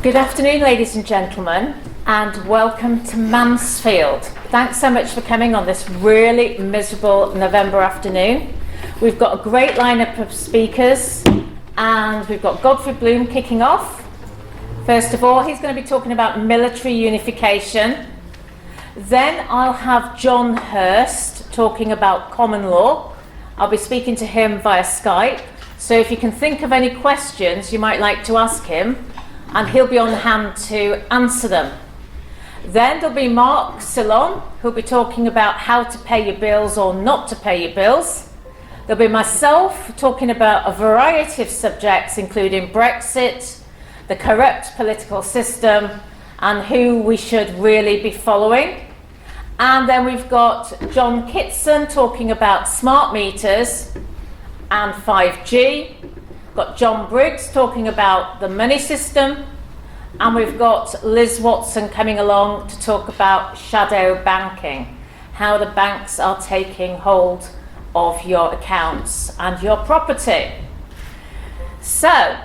Good afternoon, ladies and gentlemen, and welcome to Mansfield. Thanks so much for coming on this really miserable November afternoon. We've got a great lineup of speakers, and we've got Godfrey Bloom kicking off. First of all, he's going to be talking about military unification. Then I'll have John Hurst talking about common law. I'll be speaking to him via Skype, so if you can think of any questions you might like to ask him, and he'll be on hand to answer them. Then there'll be Mark Sillon, who'll be talking about how to pay your bills or not to pay your bills. There'll be myself talking about a variety of subjects, including Brexit, the corrupt political system, and who we should really be following. And then we've got John Kitson talking about smart meters and 5G. Got John Briggs talking about the money system, and we've got Liz Watson coming along to talk about shadow banking, how the banks are taking hold of your accounts and your property. So,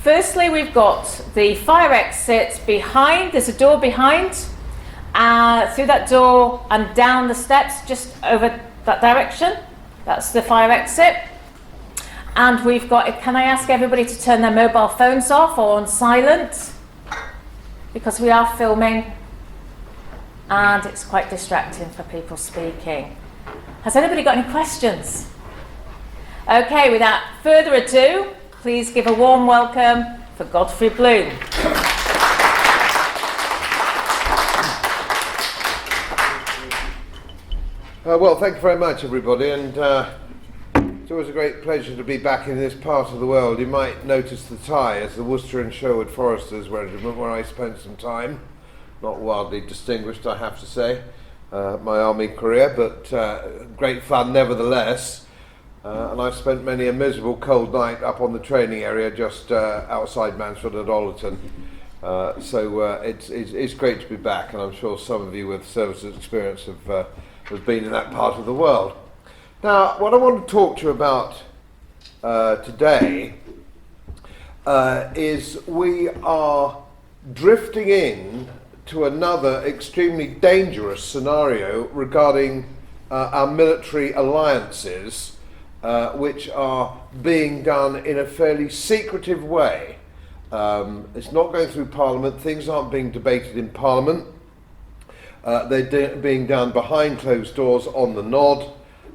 firstly, we've got the fire exit behind. There's a door behind. Through that door and down the steps, just over that direction. That's the fire exit. And we've got, can I ask everybody to turn their mobile phones off or on silent? Because we are filming and it's quite distracting for people speaking. Has anybody got any questions? Okay, without further ado, please give a warm welcome for Godfrey Bloom. Well, thank you very much, everybody, and it's always a great pleasure to be back in this part of the world. You might notice the tie as the Worcester and Sherwood Foresters Regiment, where I spent some time. Not wildly distinguished, I have to say, my army career, but great fun nevertheless. And I've spent many a miserable cold night up on the training area just outside Mansfield at Ollerton. So it's great to be back, and I'm sure some of you with services experience has been in that part of the world. Now, what I want to talk to you about today is we are drifting in to another extremely dangerous scenario regarding our military alliances, which are being done in a fairly secretive way. It's not going through Parliament, things aren't being debated in Parliament. They're being done behind closed doors on the nod,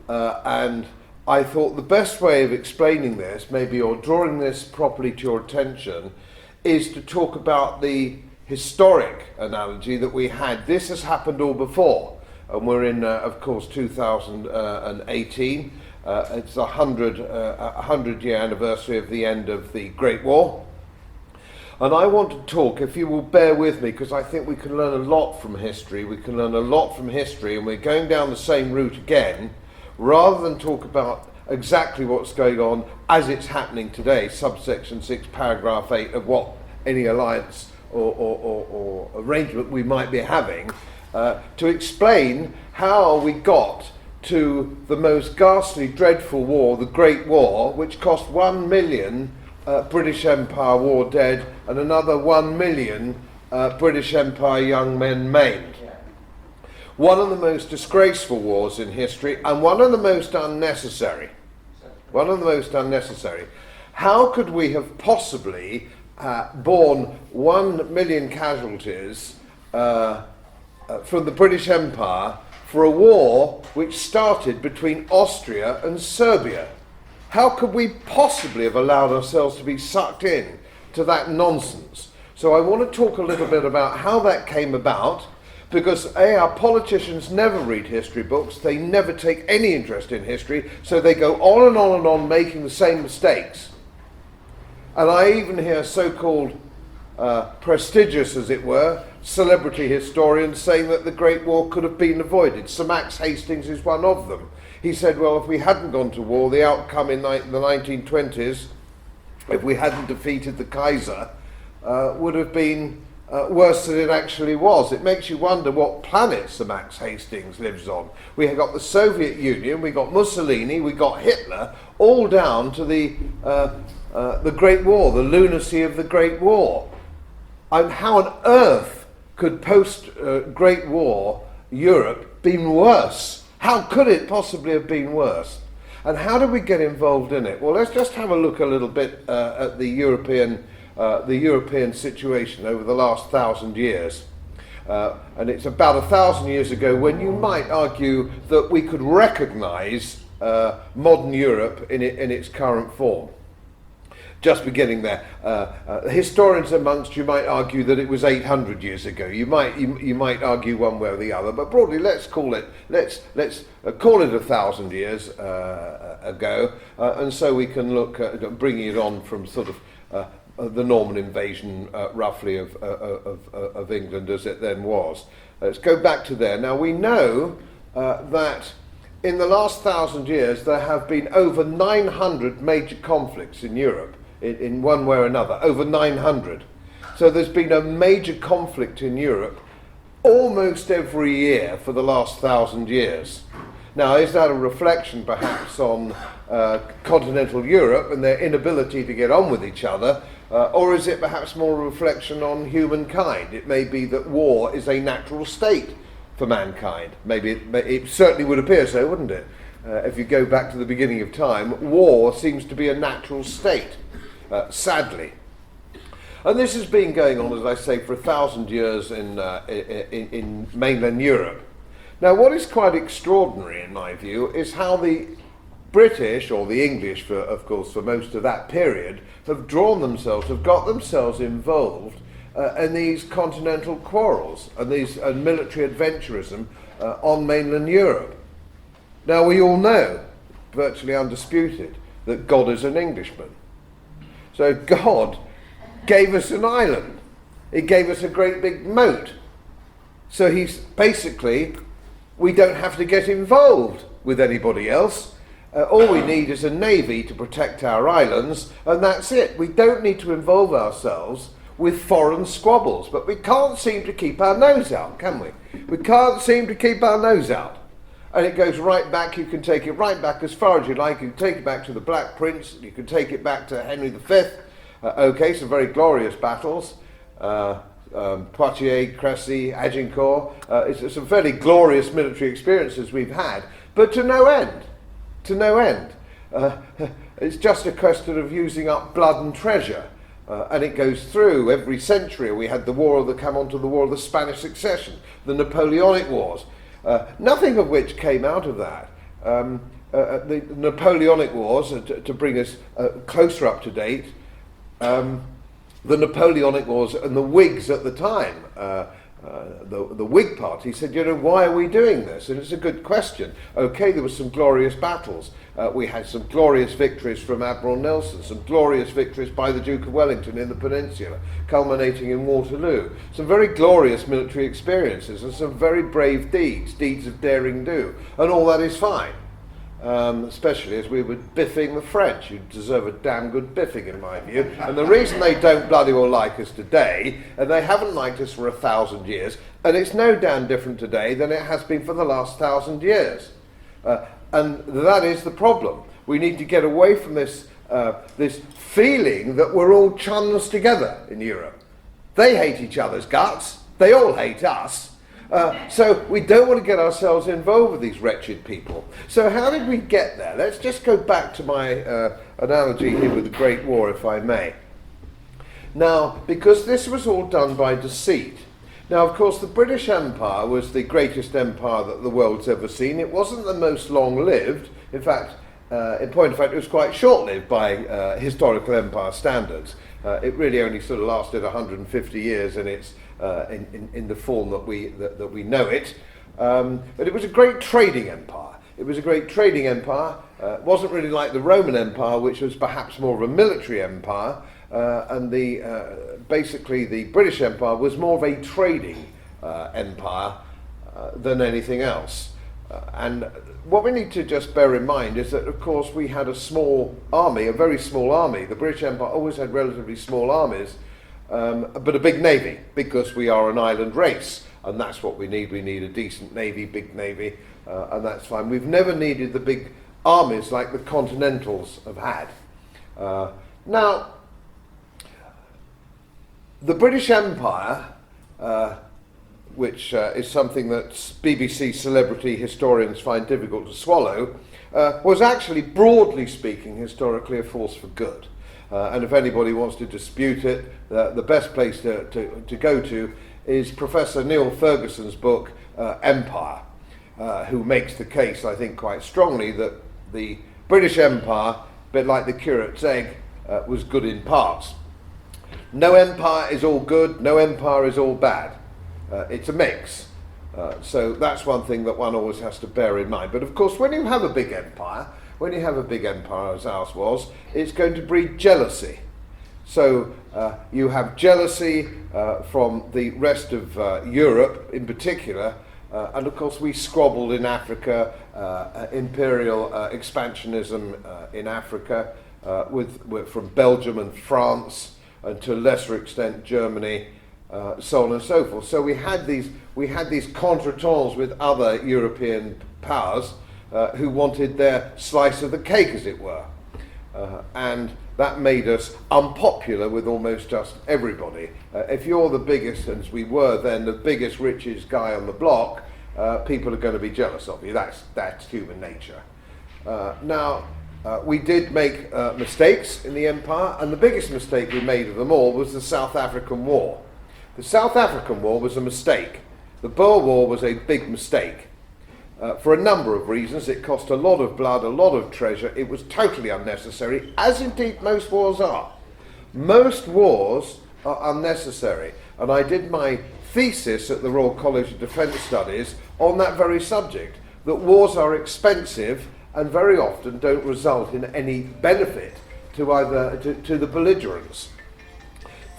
and I thought the best way of explaining this, maybe, or drawing this properly to your attention, is to talk about the historic analogy that we had. This has happened all before, and we're in, of course, 2018. It's the 100-year anniversary of the end of the Great War. And I want to talk, if you will bear with me, because I think we can learn a lot from history. We can learn a lot from history, and we're going down the same route again, rather than talk about exactly what's going on as it's happening today, subsection 6, paragraph 8 of what any alliance or arrangement we might be having, to explain how we got to the most ghastly, dreadful war, the Great War, which cost 1 million British Empire war dead, and another 1 million British Empire young men maimed. One of the most disgraceful wars in history, and one of the most unnecessary. One of the most unnecessary. How could we have possibly borne 1 million casualties from the British Empire for a war which started between Austria and Serbia? How could we possibly have allowed ourselves to be sucked in to that nonsense? So I want to talk a little bit about how that came about, because our politicians never read history books, they never take any interest in history, so they go on and on and on making the same mistakes. And I even hear so-called prestigious, as it were, celebrity historians saying that the Great War could have been avoided. Sir Max Hastings is one of them. He said, well, if we hadn't gone to war, the outcome in the 1920s, if we hadn't defeated the Kaiser, would have been worse than it actually was. It makes you wonder what planet Sir Max Hastings lives on. We have got the Soviet Union, we got Mussolini, we got Hitler, all down to the the Great War, the lunacy of the Great War. And how on earth could post-Great War Europe been worse? How could it possibly have been worse? And how did we get involved in it? Well, let's just have a look a little bit at the European situation over the last 1,000 years. And it's about 1,000 years ago when you might argue that we could recognise modern Europe in its current form. Just beginning there, historians amongst you might argue that it was 800 years ago. You might argue one way or the other, but broadly, let's call it 1,000 years ago, and so we can look at bringing it on from sort of the Norman invasion, roughly of England as it then was. Let's go back to there. Now we know that in the last 1,000 years there have been over 900 major conflicts in Europe. In one way or another, over 900. So there's been a major conflict in Europe almost every year for the last 1,000 years. Now, is that a reflection perhaps on continental Europe and their inability to get on with each other, or is it perhaps more a reflection on humankind? It may be that war is a natural state for mankind. Maybe it certainly would appear so, wouldn't it? If you go back to the beginning of time, war seems to be a natural state. Sadly. And this has been going on, as I say, for 1,000 years in mainland Europe. Now, what is quite extraordinary, in my view, is how the British, or the English, of course, for most of that period, have got themselves involved in these continental quarrels and these military adventurism on mainland Europe. Now, we all know, virtually undisputed, that God is an Englishman. So God gave us an island. He gave us a great big moat. So we don't have to get involved with anybody else. All we need is a navy to protect our islands, and that's it. We don't need to involve ourselves with foreign squabbles, but we can't seem to keep our nose out, can we? We can't seem to keep our nose out. And it goes right back, you can take it right back as far as you like. You can take it back to the Black Prince, you can take it back to Henry V. Some very glorious battles. Poitiers, Crécy, Agincourt. It's some fairly glorious military experiences we've had, but to no end. To no end. It's just a question of using up blood and treasure. And it goes through every century. We had the War of the Spanish Succession, the Napoleonic Wars. Nothing of which came out of that. The Napoleonic Wars, to bring us closer up to date, the Napoleonic Wars and the Whigs at the time, the Whig party said, why are we doing this? And it's a good question. Okay, there were some glorious battles. We had some glorious victories from Admiral Nelson, some glorious victories by the Duke of Wellington in the Peninsula, culminating in Waterloo. Some very glorious military experiences and some very brave deeds of daring do. And all that is fine. Especially as we were biffing the French, who deserve a damn good biffing in my view. And the reason they don't bloody well like us today, and they haven't liked us for 1,000 years, and it's no damn different today than it has been for the last 1,000 years. And that is the problem. We need to get away from this feeling that we're all chums together in Europe. They hate each other's guts. They all hate us. So we don't want to get ourselves involved with these wretched people. So how did we get there? Let's just go back to my analogy here with the Great War, if I may. Now, because this was all done by deceit. Now, of course, the British Empire was the greatest empire that the world's ever seen. It wasn't the most long-lived. In fact, in point of fact, it was quite short-lived by historical empire standards. It really only sort of lasted 150 years in its in the form that we know it. But it was a great trading empire. It was a great trading empire. It wasn't really like the Roman Empire, which was perhaps more of a military empire. And basically the British Empire was more of a trading empire than anything else. And what we need to just bear in mind is that, of course, we had a small army, a very small army. The British Empire always had relatively small armies, but a big navy, because we are an island race, and that's what we need. We need a decent navy, big navy, and that's fine. We've never needed the big armies like the Continentals have had. Now, the British Empire, which is something that BBC celebrity historians find difficult to swallow, was actually, broadly speaking, historically a force for good. And if anybody wants to dispute it, the best place to go to is Professor Neil Ferguson's book, Empire, who makes the case, I think, quite strongly that the British Empire, a bit like the curate's egg, was good in parts. No empire is all good, no empire is all bad. It's a mix. So that's one thing that one always has to bear in mind. But of course, when you have a big empire, as ours was, it's going to breed jealousy. So you have jealousy from the rest of Europe in particular, and of course we squabbled in Africa, imperial expansionism in Africa, from Belgium and France, and to a lesser extent Germany, so on and so forth. So we had these contretemps with other European powers who wanted their slice of the cake, as it were, and that made us unpopular with almost just everybody. If you're the biggest, as we were then, the biggest, richest guy on the block, people are going to be jealous of you. That's human nature. Now, we did make mistakes in the empire, and the biggest mistake we made of them all was the South African War. The South African War was a mistake. The Boer War was a big mistake. For a number of reasons. It cost a lot of blood, a lot of treasure. It was totally unnecessary, as indeed most wars are. Most wars are unnecessary, and I did my thesis at the Royal College of Defence Studies on that very subject, that wars are expensive and very often don't result in any benefit to the belligerents.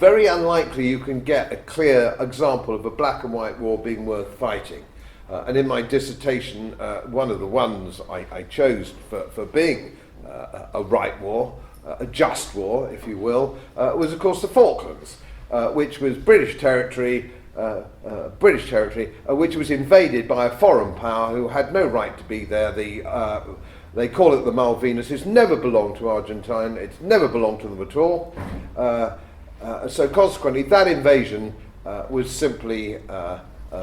Very unlikely you can get a clear example of a black and white war being worth fighting. And in my dissertation, one of the ones I chose for being a right war, a just war, if you will, was of course the Falklands, which was British territory, which was invaded by a foreign power who had no right to be there. They call it the Malvinas. It's never belonged to Argentina. It's never belonged to them at all. So consequently, that invasion was simply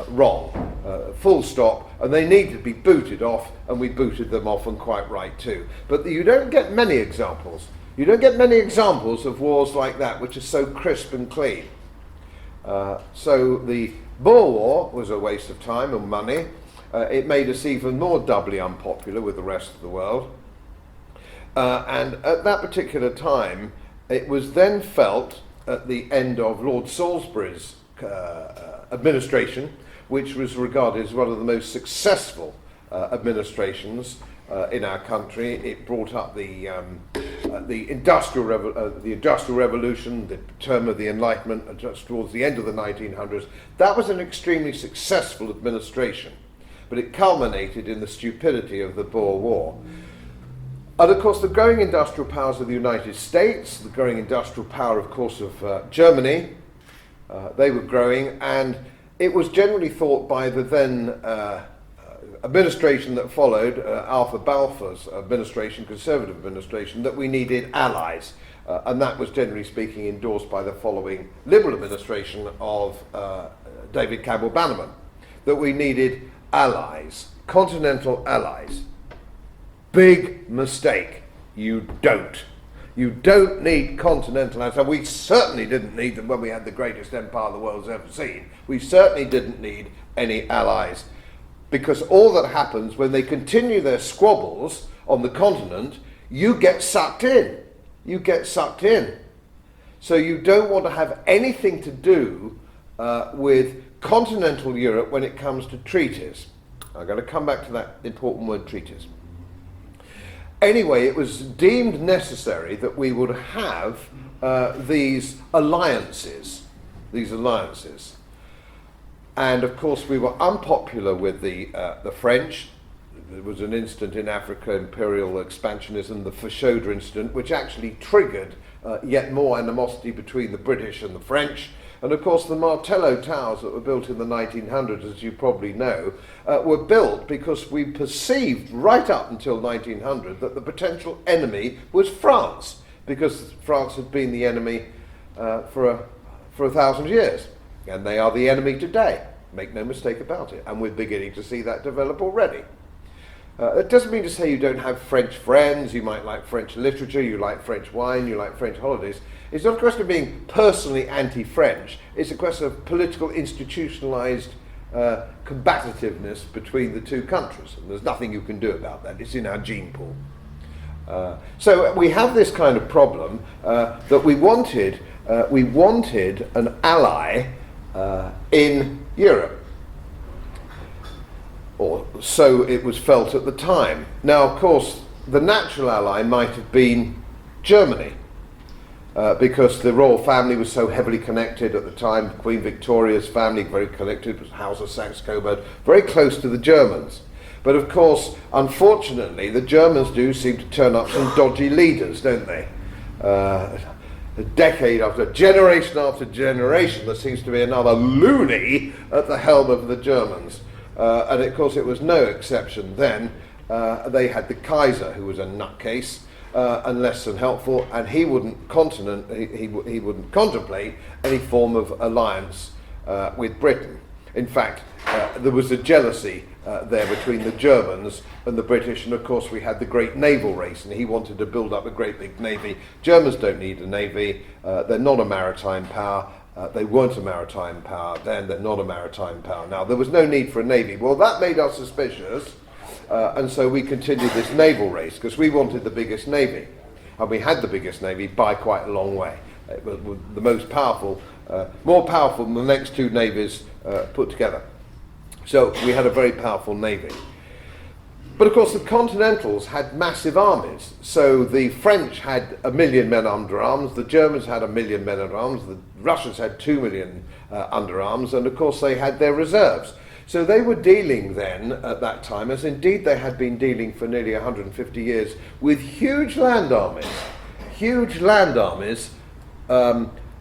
wrong, full stop, and they needed to be booted off, and we booted them off, and quite right too. But you don't get many examples. You don't get many examples of wars like that, which are so crisp and clean. So the Boer War was a waste of time and money. It made us even more doubly unpopular with the rest of the world. And at that particular time, it was then felt at the end of Lord Salisbury's administration, which was regarded as one of the most successful administrations in our country. It brought up the Industrial Revolution, the term of the Enlightenment, just towards the end of the 1900s. That was an extremely successful administration, but it culminated in the stupidity of the Boer War. And of course, the growing industrial powers of the United States, the growing industrial power, of course, of Germany, they were growing, and it was generally thought by the then administration that followed, Alpha Balfour's administration, Conservative administration, that we needed allies. And that was generally speaking endorsed by the following Liberal administration of David Campbell Bannerman, that we needed allies, continental allies. Big mistake. You don't. You don't need continental allies. And we certainly didn't need them when we had the greatest empire the world's ever seen. We certainly didn't need any allies, because all that happens when they continue their squabbles on the continent, you get sucked in. You get sucked in. So you don't want to have anything to do with continental Europe when it comes to treaties. I'm going to come back to that important word, treaties. Anyway, it was deemed necessary that we would have these alliances. And of course we were unpopular with the French. There was an incident in Africa, imperial expansionism, the Fashoda incident, which actually triggered yet more animosity between the British and the French. And of course the Martello towers that were built in the 1900s, as you probably know, were built because we perceived right up until 1900 that the potential enemy was France, because France had been the enemy for 1,000 years, and they are the enemy today. Make no mistake about it, and we're beginning to see that develop already. It doesn't mean to say you don't have French friends. You might like French literature, you like French wine, you like French holidays. It's not a question of being personally anti-French. It's a question of political institutionalized combativeness between the two countries, and there's nothing you can do about that. It's in our gene pool. So we have this kind of problem that we wanted an ally in Europe, or so it was felt at the time. Now, of course, the natural ally might have been Germany, because the royal family was so heavily connected at the time. Queen Victoria's family, very connected, was House of Saxe-Coburg, very close to the Germans. But of course, unfortunately, the Germans do seem to turn up some dodgy leaders, don't they? A decade after generation, there seems to be another loony at the helm of the Germans. And of course, it was no exception then. They had the Kaiser, who was a nutcase and less than helpful, and he wouldn't he wouldn't contemplate any form of alliance with Britain. In fact, there was a jealousy there between the Germans and the British, and of course we had the great naval race, and he wanted to build up a great big navy. Germans don't need a navy. They're not a maritime power. They weren't a maritime power then. They're not a maritime power now. There was no need for a navy. Well, that made us suspicious, and so we continued this naval race because we wanted the biggest navy, and we had the biggest navy by quite a long way. It was the most powerful, more powerful than the next two navies put together. So we had a very powerful navy. But of course the Continentals had massive armies. So the French had 1 million men under arms, the Germans had 1 million men under arms, the Russians had 2 million under arms, and of course they had their reserves. So they were dealing then at that time, as indeed they had been dealing for nearly 150 years, with huge land armies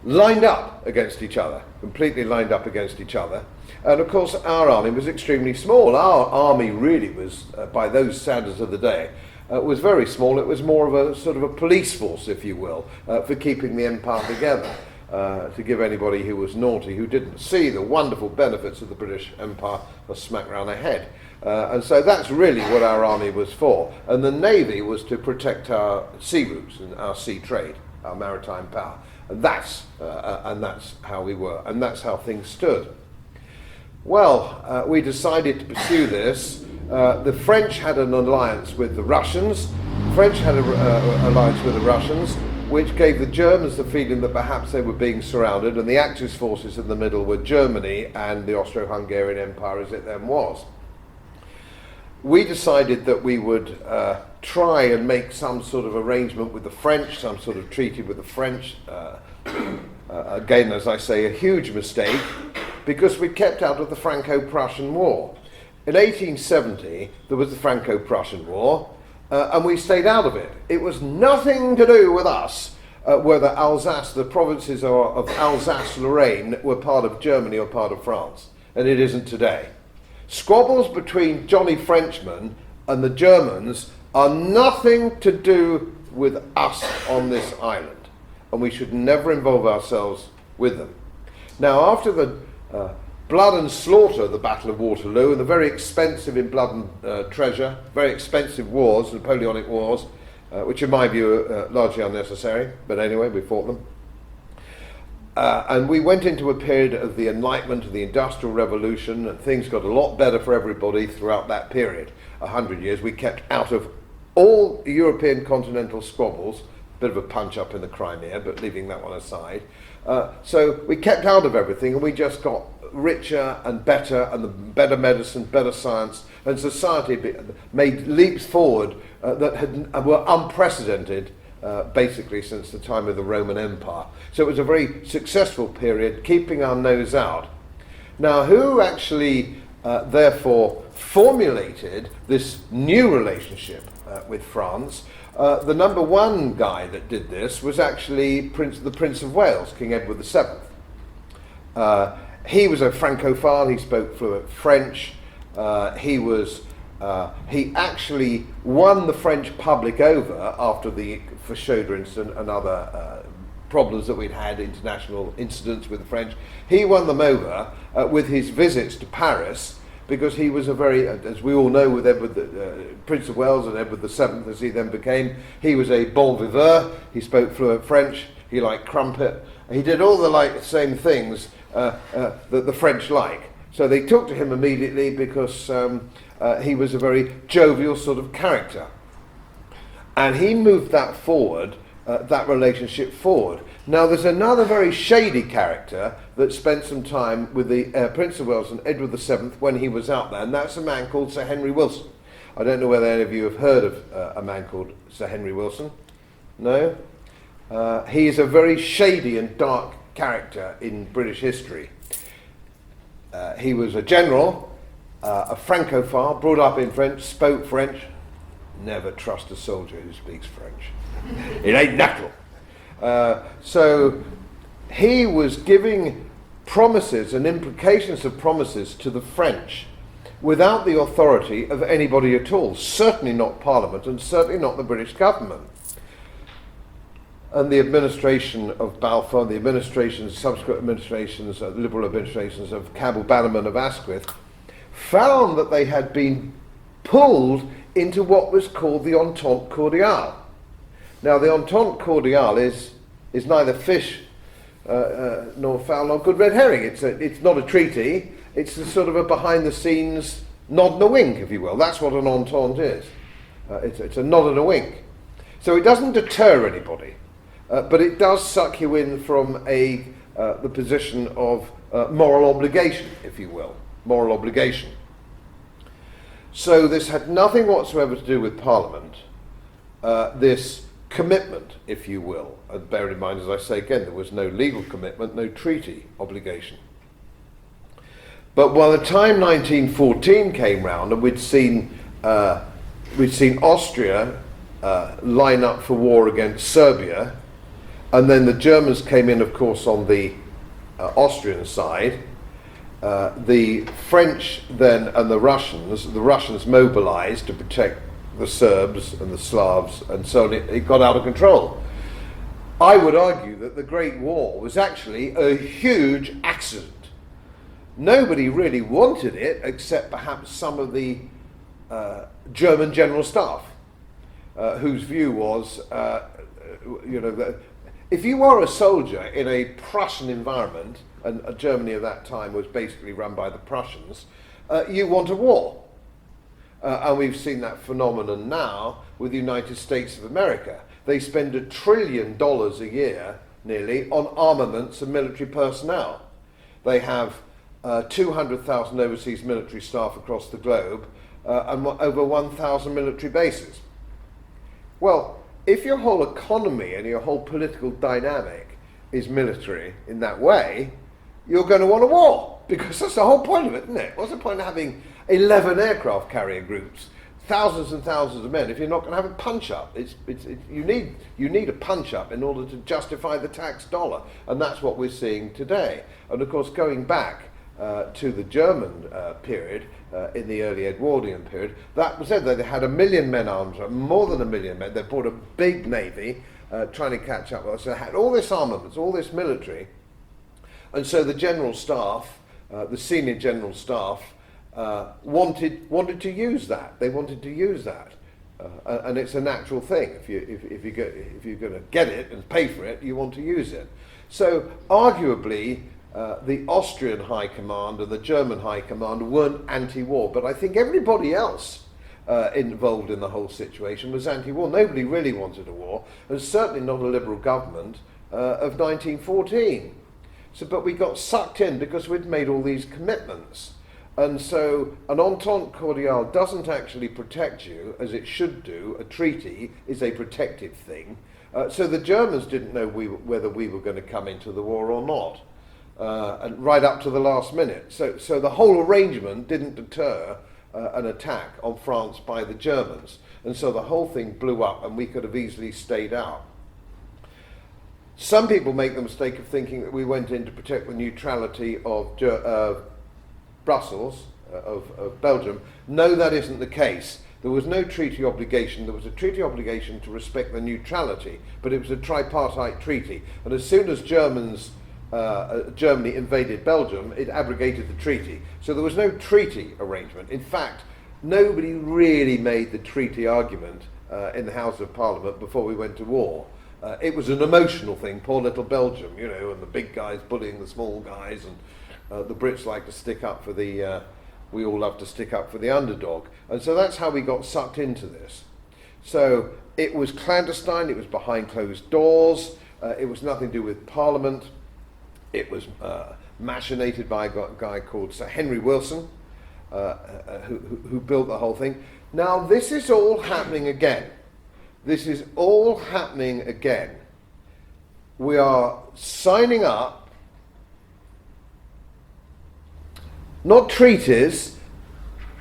lined up against each other, completely lined up against each other. And of course our army was extremely small. Our army really was, by those standards of the day, was very small. It was more of a sort of a police force, if you will, for keeping the empire together, to give anybody who was naughty, who didn't see the wonderful benefits of the British Empire, a smack round the head. And so that's really what our army was for. And the navy was to protect our sea routes and our sea trade, our maritime power. And that's how we were, and that's how things stood. Well, we decided to pursue this. The French had an alliance with the Russians. The French had an alliance with the Russians, which gave the Germans the feeling that perhaps they were being surrounded, and the Axis forces in the middle were Germany and the Austro-Hungarian Empire as it then was. We decided that we would try and make some sort of arrangement with the French, some sort of treaty with the French. Again, as I say, a huge mistake, because we kept out of the Franco-Prussian War. In 1870, there was the Franco-Prussian War, and we stayed out of it. It was nothing to do with us whether Alsace, the provinces of Alsace-Lorraine, were part of Germany or part of France, and it isn't today. Squabbles between Johnny Frenchmen and the Germans are nothing to do with us on this island, and we should never involve ourselves with them. Now, after the blood and slaughter of the Battle of Waterloo, and the very expensive in blood and treasure, very expensive wars, Napoleonic wars, which in my view are largely unnecessary, but anyway, we fought them. And we went into a period of the Enlightenment, of the Industrial Revolution, and things got a lot better for everybody throughout that period. 100 years, we kept out of all European continental squabbles, bit of a punch-up in the Crimea, but leaving that one aside. So we kept out of everything, and we just got richer and the better medicine, better science, and society made leaps forward that were unprecedented basically since the time of the Roman Empire. So it was a very successful period, keeping our nose out. Now, who actually therefore formulated this new relationship with France? The number one guy that did this was actually the Prince of Wales, King Edward VII. He was a Francophile, he spoke fluent French, he was He actually won the French public over after the Fashoda incident and other problems that we'd had, international incidents with the French. He won them over with his visits to Paris, because he was a very, as we all know, with Edward, Prince of Wales and Edward VII, as he then became, he was a bon viveur. He spoke fluent French. He liked crumpet. He did all the same things that the French like. So they took to him immediately because he was a very jovial sort of character. And he moved that forward, that relationship forward. Now there's another very shady character that spent some time with the Prince of Wales and Edward VII when he was out there, and that's a man called Sir Henry Wilson. I don't know whether any of you have heard of a man called Sir Henry Wilson. No? He is a very shady and dark character in British history. He was a general, a Francophile, brought up in French, spoke French. Never trust a soldier who speaks French. It ain't natural. So he was giving promises and implications of promises to the French without the authority of anybody at all, certainly not Parliament and certainly not the British government. And the administration of Balfour, the administrations, subsequent administrations, Liberal administrations of Campbell Bannerman of Asquith, found that they had been pulled into what was called the Entente Cordiale. Now, the Entente Cordiale is neither fish nor fowl nor good red herring. It's not a treaty. It's a sort of a behind-the-scenes nod and a wink, if you will. That's what an entente is. It's a nod and a wink. So it doesn't deter anybody, but it does suck you in from the position of moral obligation, if you will. Moral obligation. So this had nothing whatsoever to do with Parliament. This commitment, if you will, and bear in mind, as I say again, there was no legal commitment, no treaty obligation. But by the time 1914 came round, and we'd seen Austria line up for war against Serbia, and then the Germans came in, of course, on the Austrian side. The French then and the Russians mobilized to protect the Serbs and the Slavs, and so it got out of control. I would argue that the Great War was actually a huge accident. Nobody really wanted it, except perhaps some of the German general staff, whose view was, that if you were a soldier in a Prussian environment, and Germany at that time was basically run by the Prussians, you want a war. And we've seen that phenomenon now with the United States of America. They spend $1 trillion a year, nearly, on armaments and military personnel. They have 200,000 overseas military staff across the globe and over 1,000 military bases. Well, if your whole economy and your whole political dynamic is military in that way, you're going to want a war, because that's the whole point of it, isn't it? What's the point of having 11 aircraft carrier groups, thousands and thousands of men, if you're not going to have a punch-up? You need a punch-up in order to justify the tax dollar, and that's what we're seeing today. And of course, going back to the German period, in the early Edwardian period, that was said that they had 1 million men armed, more than 1 million men. They brought a big navy trying to catch up with us. So they had all this armaments, all this military, and so the general staff, the senior general staff, wanted to use that. They wanted to use that, and it's a natural thing. If you're going to get it and pay for it, you want to use it. So arguably, the Austrian High Command and the German High Command weren't anti-war, but I think everybody else involved in the whole situation was anti-war. Nobody really wanted a war, and certainly not a Liberal government of 1914. But we got sucked in because we'd made all these commitments. And so an Entente Cordiale doesn't actually protect you, as it should do. A treaty is a protective thing. So the Germans didn't know whether we were going to come into the war or not. And right up to the last minute. So the whole arrangement didn't deter an attack on France by the Germans. And so the whole thing blew up, and we could have easily stayed out. Some people make the mistake of thinking that we went in to protect the neutrality of Brussels, of Belgium. No, that isn't the case. There was no treaty obligation. There was a treaty obligation to respect the neutrality, but it was a tripartite treaty. And as soon as Germany invaded Belgium, it abrogated the treaty. So there was no treaty arrangement. In fact, nobody really made the treaty argument in the House of Parliament before we went to war. It was an emotional thing, poor little Belgium, you know, and the big guys bullying the small guys, and the Brits like to stick up for we all love to stick up for the underdog. And so that's how we got sucked into this. So it was clandestine, it was behind closed doors, it was nothing to do with Parliament. It was machinated by a guy called Sir Henry Wilson, who built the whole thing. Now this is all happening again. This is all happening again. We are signing up, not treaties,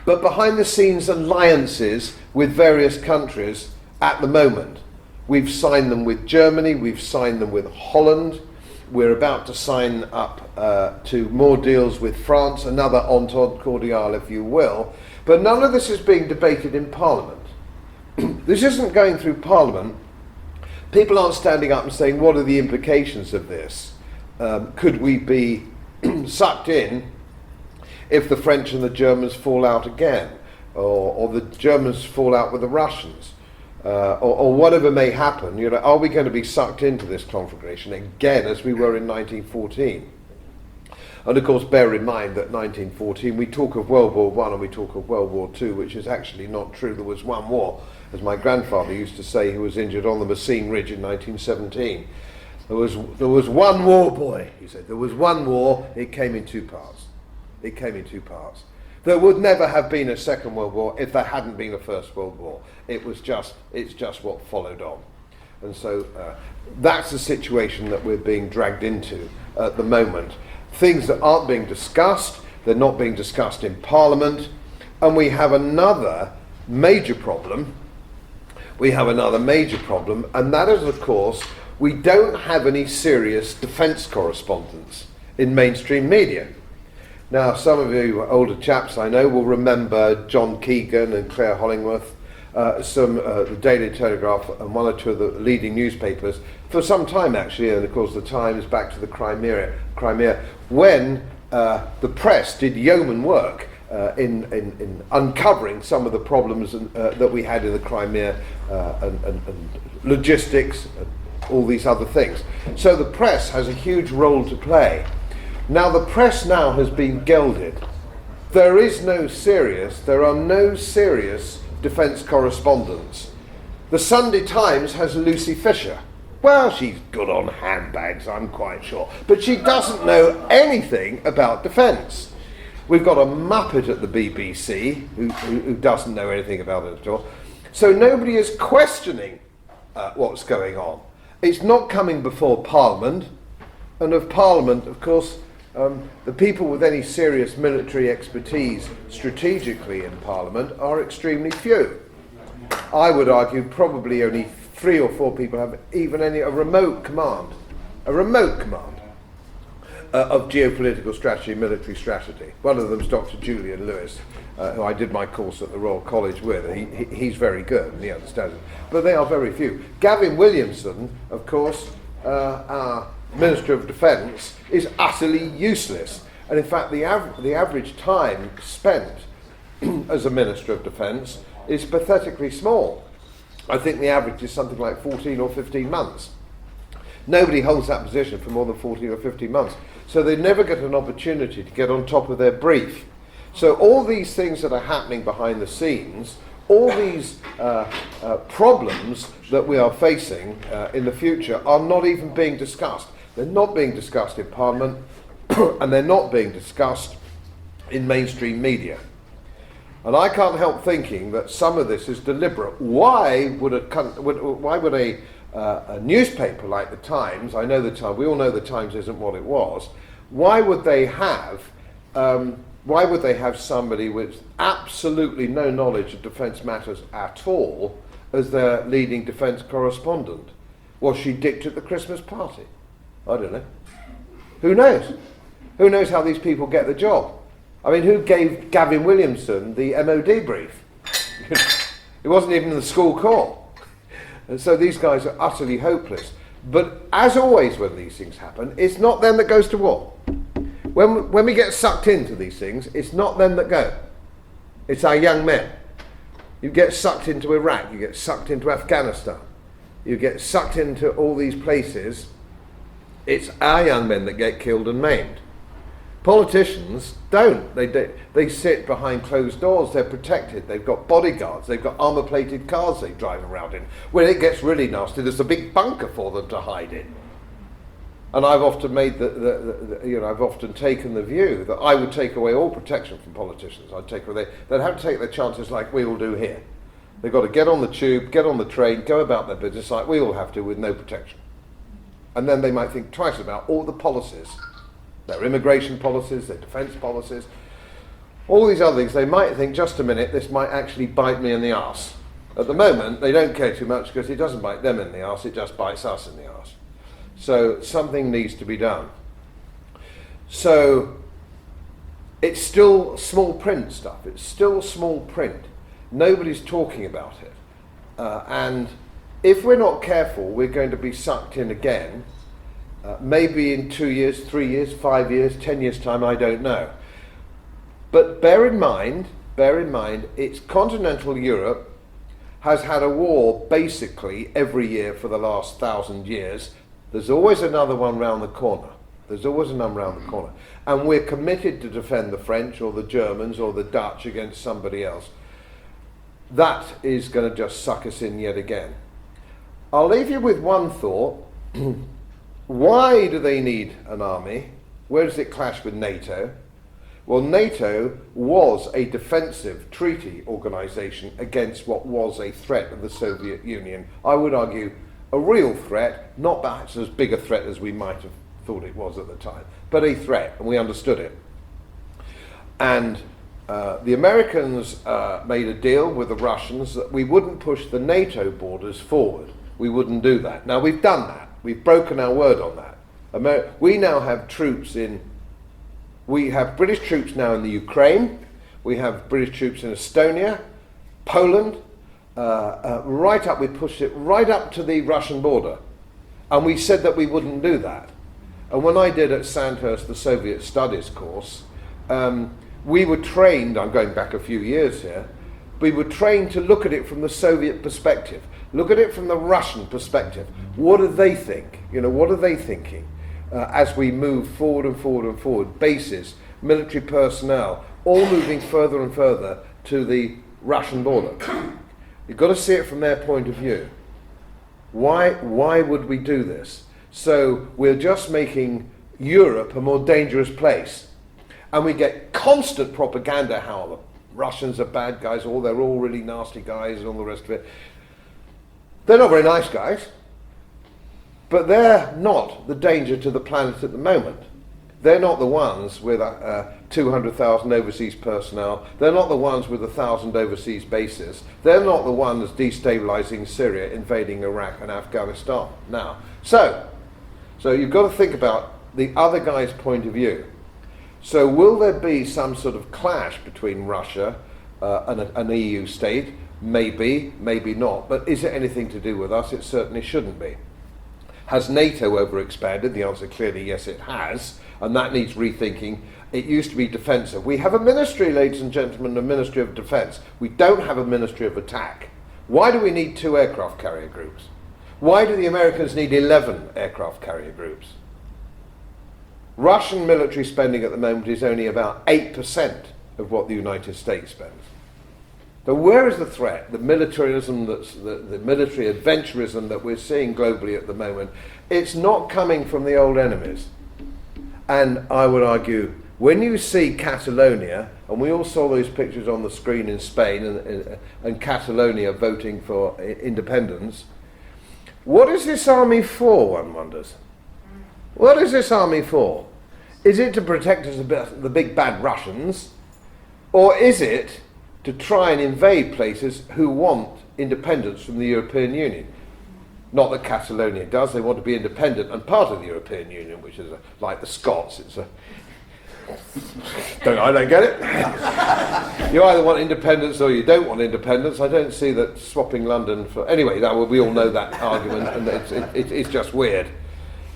but behind the scenes alliances with various countries at the moment. We've signed them with Germany, we've signed them with Holland, we're about to sign up to more deals with France, another entente cordiale if you will, but none of this is being debated in Parliament. This isn't going through Parliament. People aren't standing up and saying, what are the implications of this? Could we be sucked in if the French and the Germans fall out again? Or the Germans fall out with the Russians? Or whatever may happen, you know, are we going to be sucked into this conflagration again as we were in 1914? And of course, bear in mind that 1914, we talk of World War I and we talk of World War II, which is actually not true. There was one war, as my grandfather used to say, who was injured on the Messines Ridge in 1917. There was one war, boy, he said. There was one war, it came in two parts. It came in two parts. There would never have been a Second World War if there hadn't been a First World War. It's just what followed on. And so that's the situation that we're being dragged into at the moment. Things that aren't being discussed, they're not being discussed in Parliament, and we have another major problem. And that is, of course, we don't have any serious defence correspondence in mainstream media. Now, some of you older chaps I know will remember John Keegan and Claire Hollingworth, the Daily Telegraph and one or two of the leading newspapers for some time actually, and of course the Times back to the Crimea when the press did yeoman work in uncovering some of the problems that we had in the Crimea and logistics and all these other things. So the press has a huge role to play. Now the press now has been gelded. There are no serious defence correspondents. The Sunday Times has Lucy Fisher. Well, she's good on handbags, I'm quite sure, but she doesn't know anything about defence. We've got a muppet at the BBC who doesn't know anything about it at all. So nobody is questioning what's going on. It's not coming before Parliament, and of Parliament, of course, the people with any serious military expertise strategically in Parliament are extremely few. I would argue probably only 3 or 4 people have even a remote command of geopolitical strategy, military strategy. One of them is Dr. Julian Lewis, who I did my course at the Royal College with. He's very good and he understands it. But they are very few. Gavin Williamson, of course, our Minister of Defence, is utterly useless. And in fact, the average time spent as a Minister of Defence is pathetically small. I think the average is something like 14 or 15 months. Nobody holds that position for more than 14 or 15 months. So they never get an opportunity to get on top of their brief. So all these things that are happening behind the scenes, all these problems that we are facing in the future are not even being discussed. They're not being discussed in Parliament and they're not being discussed in mainstream media. And I can't help thinking that some of this is deliberate. Why would a newspaper like the Times, I know the Times, we all know the Times isn't what it was, why would they have somebody with absolutely no knowledge of defence matters at all as their leading defence correspondent? Was she dicked at the Christmas party? I don't know. Who knows? Who knows how these people get the job? I mean, who gave Gavin Williamson the MOD brief? It wasn't even the school call. And so these guys are utterly hopeless. But as always when these things happen, it's not them that goes to war. When we get sucked into these things, it's not them that go. It's our young men. You get sucked into Iraq, you get sucked into Afghanistan, you get sucked into all these places. It's our young men that get killed and maimed. Politicians don't. They sit behind closed doors, they're protected, they've got bodyguards, they've got armour-plated cars they drive around in. When it gets really nasty, there's a big bunker for them to hide in. And I've often made I've often taken the view that I would take away all protection from politicians. They'd have to take their chances like we all do here. They've got to get on the tube, get on the train, go about their business like we all have to with no protection. And then they might think twice about all the policies, their immigration policies, their defence policies, all these other things. They might think, just a minute, this might actually bite me in the arse. At the moment, they don't care too much because it doesn't bite them in the arse, it just bites us in the arse. So something needs to be done. So it's still small print stuff. It's still small print. Nobody's talking about it. And if we're not careful, we're going to be sucked in again. Maybe in 2 years, 3 years, 5 years, 10 years' time, I don't know. But bear in mind, it's continental Europe has had a war basically every year for the last 1,000 years. There's always another one round the corner. And we're committed to defend the French or the Germans or the Dutch against somebody else. That is going to just suck us in yet again. I'll leave you with one thought. Why do they need an army? Where does it clash with NATO? Well, NATO was a defensive treaty organisation against what was a threat of the Soviet Union. I would argue a real threat, not perhaps as big a threat as we might have thought it was at the time, but a threat, and we understood it. And the Americans made a deal with the Russians that we wouldn't push the NATO borders forward. We wouldn't do that. Now, we've done that. We've broken our word on that. We now have troops we have British troops now in the Ukraine, we have British troops in Estonia, Poland, right up, we pushed it right up to the Russian border. And we said that we wouldn't do that. And when I did at Sandhurst the Soviet Studies course, we were trained, I'm going back a few years here, we were trained to look at it from the Soviet perspective, look at it from the Russian perspective. What do they think? What are they thinking as we move forward and forward and forward? Bases, military personnel, all moving further and further to the Russian border. You've got to see it from their point of view. Why would we do this? So we're just making Europe a more dangerous place. And we get constant propaganda how the Russians are bad guys, they're all really nasty guys and all the rest of it. They're not very nice guys, but they're not the danger to the planet at the moment. They're not the ones with 200,000 overseas personnel. They're not the ones with 1,000 overseas bases. They're not the ones destabilizing Syria, invading Iraq and Afghanistan now. So you've got to think about the other guy's point of view. So will there be some sort of clash between Russia and an EU state? Maybe, maybe not. But is it anything to do with us? It certainly shouldn't be. Has NATO overexpanded? The answer clearly yes, it has. And that needs rethinking. It used to be defensive. We have a ministry, ladies and gentlemen, a ministry of defence. We don't have a ministry of attack. Why do we need 2 aircraft carrier groups? Why do the Americans need 11 aircraft carrier groups? Russian military spending at the moment is only about 8% of what the United States spends. So where is the threat? The militarism, the military adventurism that we're seeing globally at the moment, it's not coming from the old enemies. And I would argue, when you see Catalonia, and we all saw those pictures on the screen in Spain, and Catalonia voting for independence, what is this army for, one wonders? What is this army for? Is it to protect us against the big bad Russians? Or is it to try and invade places who want independence from the European Union? Not that Catalonia does, they want to be independent and part of the European Union, which is like the Scots. I don't get it. You either want independence or you don't want independence. I don't see that swapping London for... Anyway, we all know that argument, and it's just weird.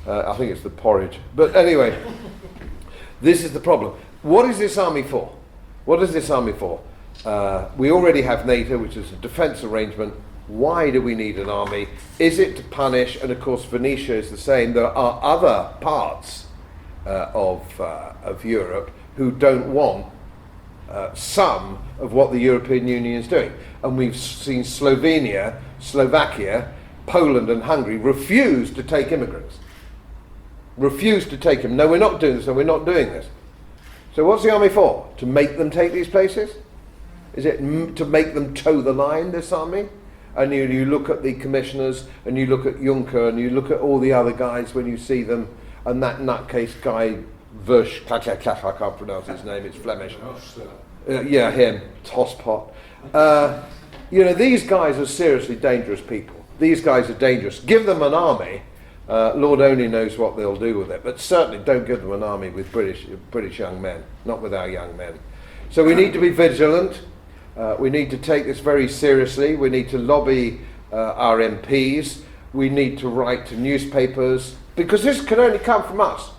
I think it's the porridge. But anyway, this is the problem. What is this army for? What is this army for? We already have NATO, which is a defence arrangement. Why do we need an army? Is it to punish? And of course, Venetia is the same. There are other parts of Europe who don't want some of what the European Union is doing. And we've seen Slovenia, Slovakia, Poland and Hungary refuse to take immigrants. Refuse to take them. No, we're not doing this, and we're not doing this. So what's the army for? To make them take these places? Is it to make them toe the line, this army? And you look at the commissioners, and you look at Juncker, and you look at all the other guys when you see them, and that nutcase guy, Vush, I can't pronounce his name, it's Flemish. Yeah, him, tosspot. These guys are seriously dangerous people. These guys are dangerous. Give them an army, Lord only knows what they'll do with it, but certainly don't give them an army with British young men, not with our young men. So we need to be vigilant. We need to take this very seriously. We need to lobby our MPs. We need to write to newspapers, because this can only come from us.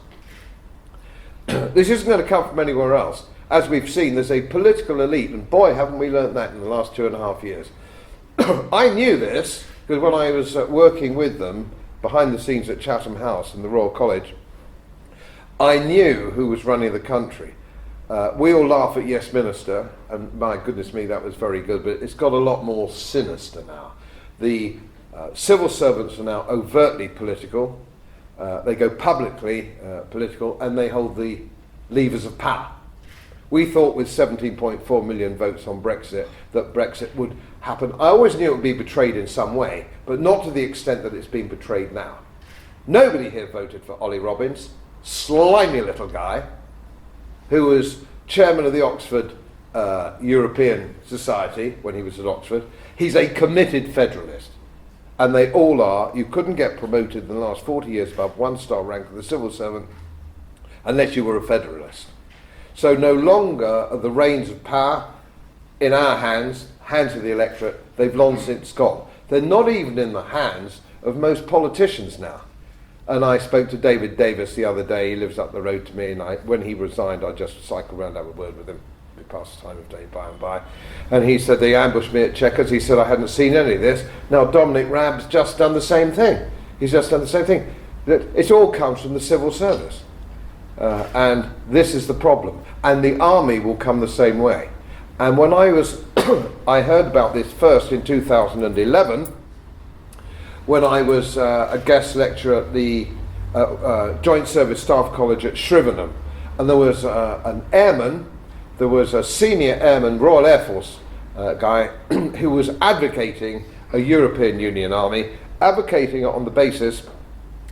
This isn't going to come from anywhere else. As we've seen, there's a political elite, and boy, haven't we learnt that in the last 2.5 years. I knew this because when I was working with them behind the scenes at Chatham House in the Royal College, I knew who was running the country. We all laugh at Yes Minister, and my goodness me, that was very good, but it's got a lot more sinister now. The civil servants are now overtly political. They go publicly political, and they hold the levers of power. We thought with 17.4 million votes on Brexit that Brexit would happen. I always knew it would be betrayed in some way, but not to the extent that it's been betrayed now. Nobody here voted for Ollie Robbins, slimy little guy, who was chairman of the Oxford European Society when he was at Oxford. He's a committed federalist, and they all are. You couldn't get promoted in the last 40 years above 1-star rank of the civil servant unless you were a federalist. So no longer are the reins of power in our hands of the electorate. They've long since gone. They're not even in the hands of most politicians now. And I spoke to David Davis the other day. He lives up the road to me, and when he resigned, I just cycled around, have a word with him. We passed the time of day by and by. And he said they ambushed me at Chequers. He said I hadn't seen any of this. Now Dominic Raab's just done the same thing. He's just done the same thing. It all comes from the civil service. And this is the problem. And the army will come the same way. And when I heard about this first in 2011, when I was a guest lecturer at the Joint Service Staff College at Shrivenham, and there was an airman, there was a senior airman, Royal Air Force guy, who was advocating a European Union army, advocating it on the basis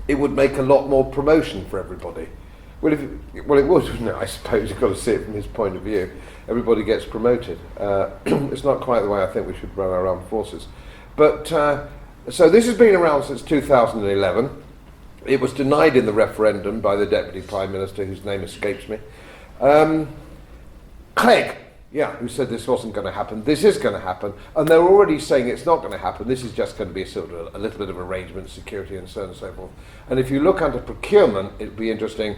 it would make a lot more promotion for everybody. Well, it would, wouldn't it? I suppose you've got to see it from his point of view. Everybody gets promoted. It's not quite the way I think we should run our armed forces. But so this has been around since 2011. It was denied in the referendum by the Deputy Prime Minister, whose name escapes me. Clegg, who said this wasn't going to happen. This is going to happen. And they're already saying it's not going to happen. This is just going to be a sort of a little bit of arrangement, security and so on and so forth. And if you look under procurement, it'd be interesting.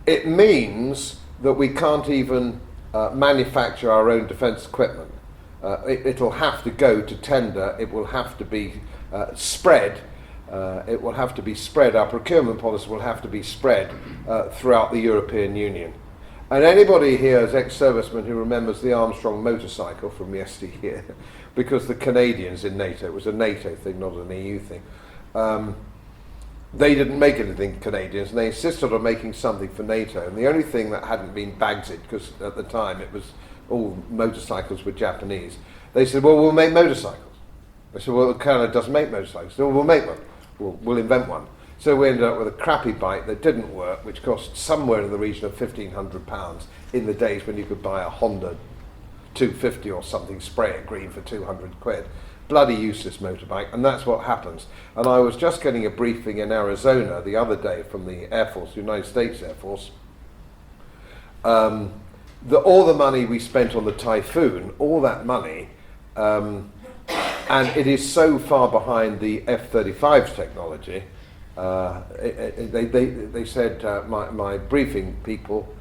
It means that we can't even manufacture our own defence equipment. It'll have to go to tender. It will have to be spread. It will have to be spread. Our procurement policy will have to be spread throughout the European Union. And anybody here as ex-serviceman who remembers the Armstrong motorcycle from yesteryear, because the Canadians in NATO, it was a NATO thing, not an EU thing, they didn't make anything, Canadians, and they insisted on making something for NATO. And the only thing that hadn't been Bagsit, because at the time it was all motorcycles were Japanese, they said, well, we'll make motorcycles. They said, well, Canada doesn't make motorcycles. So we'll make one. We'll invent one. So we ended up with a crappy bike that didn't work, which cost somewhere in the region of £1,500 in the days when you could buy a Honda 250 or something, spray it green for 200 quid. Bloody useless motorbike, and that's what happens. And I was just getting a briefing in Arizona the other day from the Air Force, the United States Air Force, all the money we spent on the Typhoon, all that money, and it is so far behind the F-35's technology. They said, my briefing people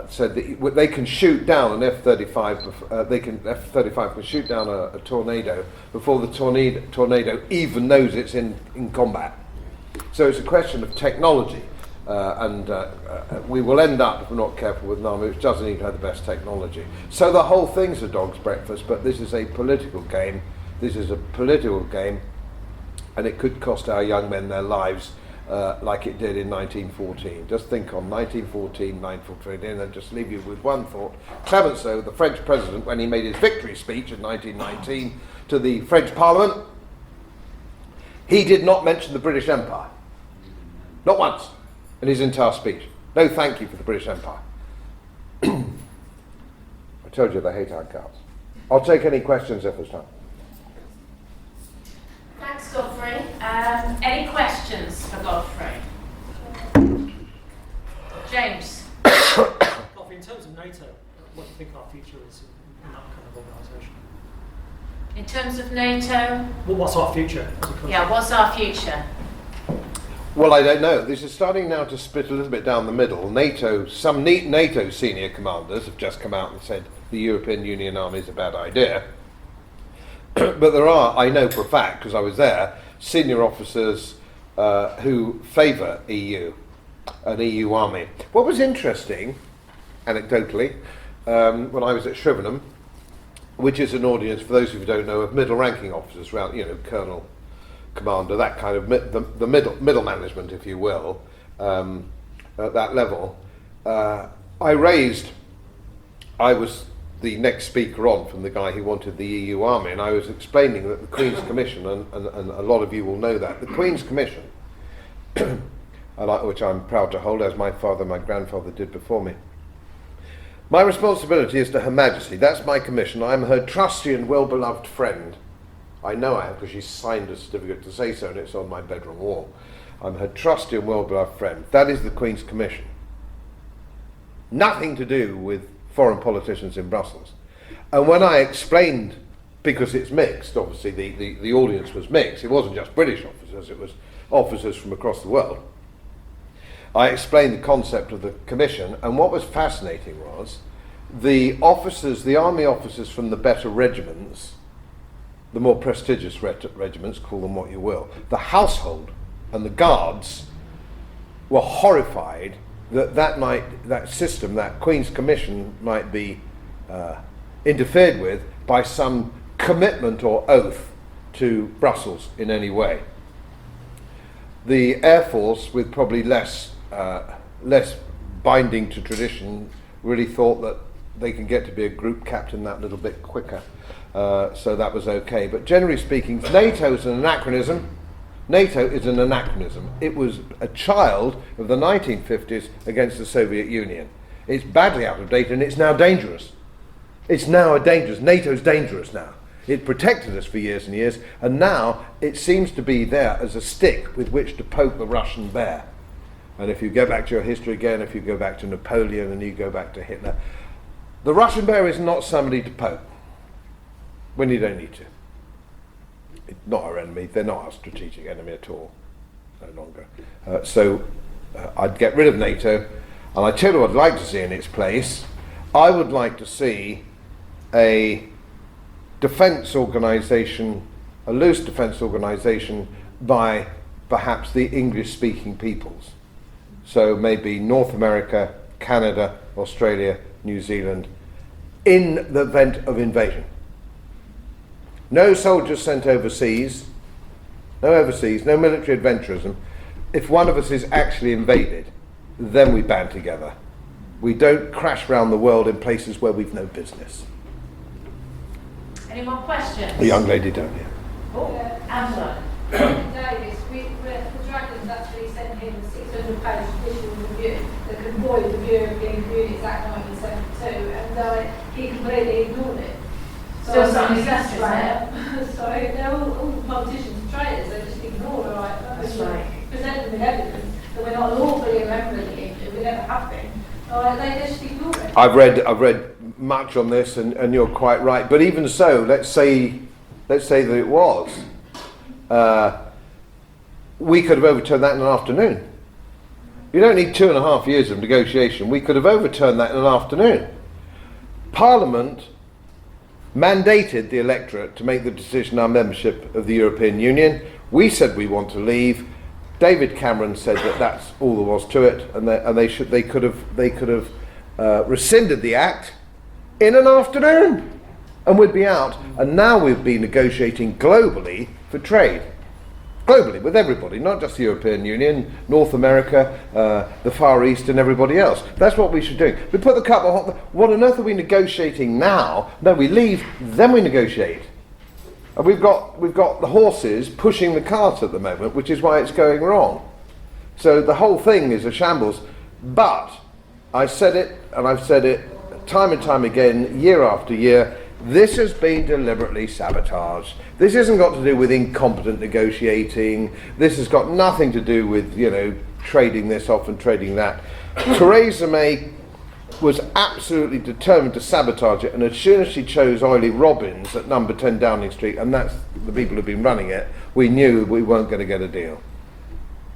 said that they can shoot down an F-35. F-35 can shoot down a tornado before the tornado even knows it's in combat. So it's a question of technology, and we will end up, if we're not careful, with an army which doesn't even have the best technology. So the whole thing's a dog's breakfast, but this is a political game. This is a political game, and it could cost our young men their lives, like it did in 1914. Just think on 1914, 1914, and then just leave you with one thought. Clemenceau, the French president, when he made his victory speech in 1919 to the French Parliament, he did not mention the British Empire. Not once in his entire speech. No thank you for the British Empire. I told you they hate our cows. I'll take any questions if there's time. Thanks, Godfrey. Any questions for Godfrey? James? Godfrey, in terms of NATO, what do you think our future is in that kind of organisation? In terms of NATO? Well, what's our future as a country? Yeah, what's our future? Well, I don't know. This is starting now to split a little bit down the middle. Some NATO senior commanders have just come out and said the European Union army is a bad idea. But there are, I know for a fact, because I was there, senior officers who favour an EU army. What was interesting, anecdotally, when I was at Shrivenham, which is an audience, for those of you who don't know, of middle-ranking officers, around, colonel, commander, that kind of the middle management, if you will, at that level. I was the next speaker on from the guy who wanted the EU army, and I was explaining that the Queen's Commission, and a lot of you will know that, the Queen's Commission, which I'm proud to hold, as my father and my grandfather did before me. My responsibility is to Her Majesty. That's my commission. I'm her trusty and well-beloved friend. I know I have, because she signed a certificate to say so, and it's on my bedroom wall. I'm her trusty and well-beloved friend. That is the Queen's Commission. Nothing to do with foreign politicians in Brussels. And when I explained, because it's mixed, obviously the audience was mixed, it wasn't just British officers, it was officers from across the world. I explained the concept of the commission, and what was fascinating was the army officers from the better regiments, the more prestigious regiments, call them what you will, the household and the guards were horrified that system, that Queen's Commission, might be interfered with by some commitment or oath to Brussels in any way. The Air Force, with probably less binding to tradition, really thought that they can get to be a group captain that little bit quicker. So that was okay. But generally speaking, NATO is an anachronism. NATO is an anachronism. It was a child of the 1950s against the Soviet Union. It's badly out of date, and it's now dangerous. NATO's dangerous now. It protected us for years and years, and now it seems to be there as a stick with which to poke the Russian bear. And if you go back to your history again, if you go back to Napoleon and you go back to Hitler, the Russian bear is not somebody to poke when you don't need to. It's not our enemy. They're not our strategic enemy at all, no longer. So I'd get rid of NATO, and I tell you what I'd like to see in its place. I would like to see a defence organisation, a loose defence organisation by perhaps the English-speaking peoples. So maybe North America, Canada, Australia, New Zealand, in the event of invasion. No soldiers sent overseas, no military adventurism. If one of us is actually invaded, then we band together. We don't crash around the world in places where we've no business. Any more questions? The young lady down here. Oh, Angela. Davis, the Dragons actually sent him a 600-page judicial review that could void the European Communities Act 1972, and he completely ignored it. So it's not that's right. Sorry, they're all the politicians are traitors, they just ignore it. Right? That's right. Present them with evidence that we're not lawfully a member of the EU, we never have been, Oh, they just ignore it. I've read much on this, and you're quite right. But even so, let's say that it was. We could have overturned that in an afternoon. You don't need 2.5 years of negotiation. We could have overturned that in an afternoon. Parliament mandated the electorate to make the decision on membership of the European Union. We said we want to leave. David Cameron said that that's all there was to it, and they could have rescinded the act in an afternoon, and we'd be out. And now we'd be negotiating globally for trade. Globally, with everybody, not just the European Union, North America, the Far East, and everybody else. That's what we should do. We put the cup on. What on earth are we negotiating now? No, we leave, then we negotiate. And we've got the horses pushing the cart at the moment, which is why it's going wrong. So the whole thing is a shambles. But I said it, and I've said it time and time again, year after year. This has been deliberately sabotaged. This hasn't got to do with incompetent negotiating. This has got nothing to do with, trading this off and trading that. Theresa May was absolutely determined to sabotage it, and as soon as she chose Oily Robbins at number 10 Downing Street, and that's the people who've been running it, we knew we weren't going to get a deal.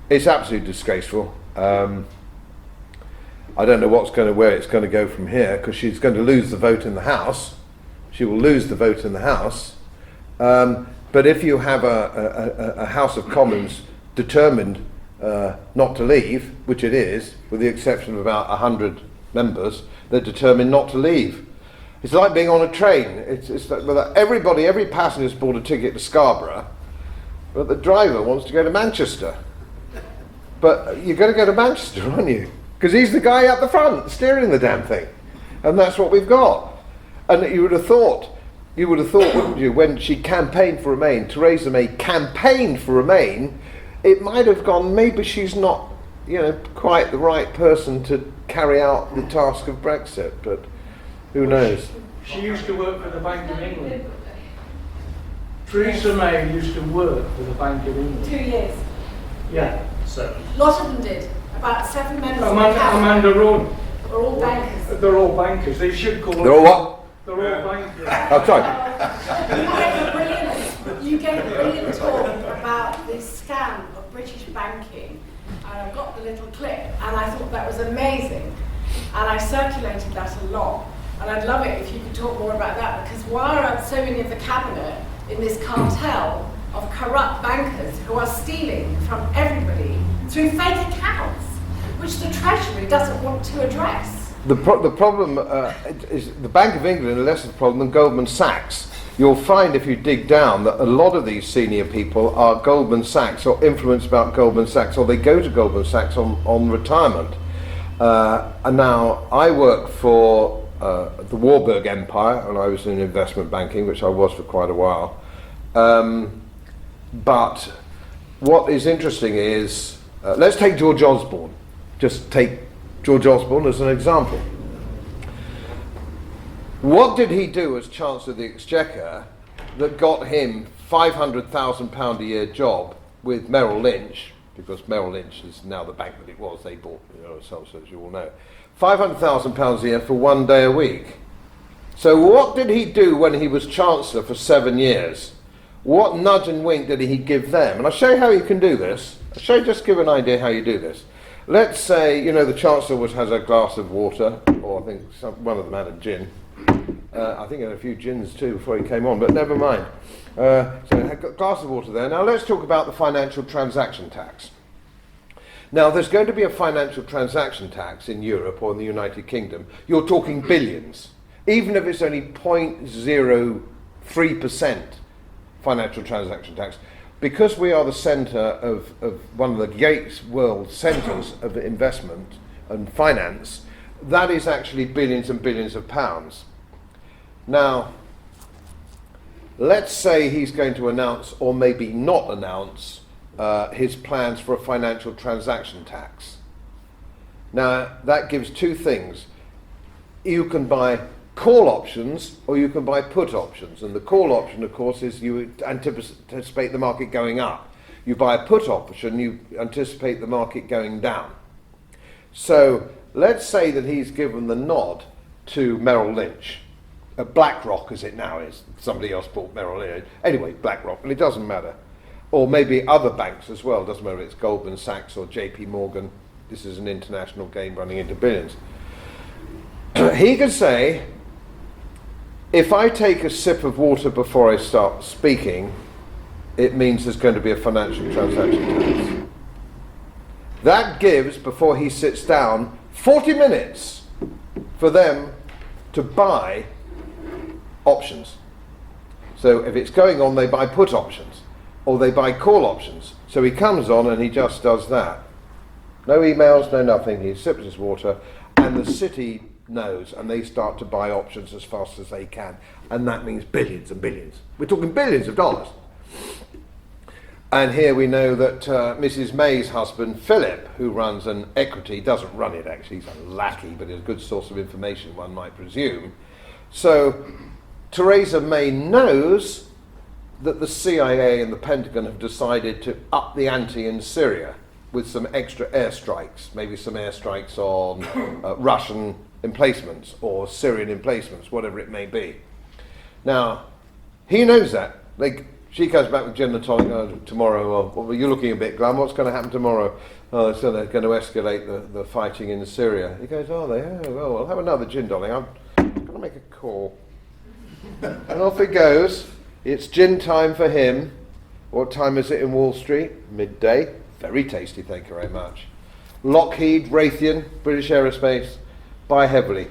It's absolutely disgraceful. I don't know where it's going to go from here, because she's going to lose the vote in the House. She will lose the vote in the House. But if you have a House of Commons determined not to leave, which it is, with the exception of about 100 members, they're determined not to leave. It's like being on a train. It's like every passenger's bought a ticket to Scarborough, but the driver wants to go to Manchester. But you're going to go to Manchester, aren't you? Because he's the guy up the front steering the damn thing. And that's what we've got. And you would have thought, wouldn't you, when she campaigned for Remain, Theresa May campaigned for Remain, it might have gone, maybe she's not, quite the right person to carry out the task of Brexit, but who knows? She used to work for the Bank of England. Theresa May used to work for the Bank of England. 2 years. Yeah. So, A lot of them did. About 7 members of the cabinet Amanda Rowan. were all bankers. They're all bankers. They should call They're all what? They're all bankers. Oh, sorry. You gave a brilliant talk about the scam of British banking, and I've got the little clip, and I thought that was amazing, and I circulated that a lot, and I'd love it if you could talk more about that, because why are so many of the cabinet in this cartel of corrupt bankers who are stealing from everybody through fake accounts, which the Treasury doesn't want to address? The problem is the Bank of England is less of a problem than Goldman Sachs. You'll find if you dig down that a lot of these senior people are Goldman Sachs or influenced about Goldman Sachs, or they go to Goldman Sachs on retirement. And now I work for the Warburg Empire, and I was in investment banking, which I was for quite a while. But what is interesting is, let's take George Osborne. Just take George Osborne as an example. What did he do as Chancellor of the Exchequer that got him £500,000 a year job with Merrill Lynch, because Merrill Lynch is now the bank that it was, they bought, so as you all know, £500,000 a year for 1 day a week. So what did he do when he was Chancellor for 7 years? What nudge and wink did he give them? And I'll show you how you can do this. Just give an idea how you do this. Let's say, the Chancellor has a glass of water, or I think one of them had a gin. I think he had a few gins too before he came on, but never mind. So he had a glass of water there. Now let's talk about the financial transaction tax. Now there's going to be a financial transaction tax in Europe or in the United Kingdom. You're talking billions. Even if it's only 0.03% financial transaction tax. Because we are the centre of one of the Gates World centres of investment and finance, that is actually billions and billions of pounds. Now, let's say he's going to announce, or maybe not announce, his plans for a financial transaction tax. Now, that gives two things. You can buy call options or you can buy put options, and the call option, of course, is you anticipate the market going up. You buy a put option, you anticipate the market going down. So let's say that he's given the nod to Merrill Lynch. BlackRock, as it now is. Somebody else bought Merrill Lynch. Anyway, BlackRock, and it doesn't matter. Or maybe other banks as well. Doesn't matter if it's Goldman Sachs or JP Morgan. This is an international game running into billions. He could say, if I take a sip of water before I start speaking, it means there's going to be a financial transaction tax. That gives, before he sits down, 40 minutes for them to buy options. So if it's going on, they buy put options, or they buy call options. So he comes on and he just does that. No emails, no nothing. He sips his water, and the city knows, and they start to buy options as fast as they can. And that means billions and billions. We're talking billions of dollars. And here we know that Mrs. May's husband, Philip, who runs an equity, doesn't run it actually, he's a lackey, but is a good source of information, one might presume. So Theresa May knows that the CIA and the Pentagon have decided to up the ante in Syria with some extra airstrikes, maybe some airstrikes on Russian emplacements or Syrian emplacements, whatever it may be. Now, he knows that. She comes back with gin and tonic tomorrow. Well, you're looking a bit glum. What's going to happen tomorrow? Oh, it's going to escalate the fighting in Syria. He goes, are they? Oh, well, I'll have another gin, darling. I'm going to make a call. And off it goes. It's gin time for him. What time is it in Wall Street? Midday. Very tasty, thank you very much. Lockheed, Raytheon, British Aerospace, buy heavily.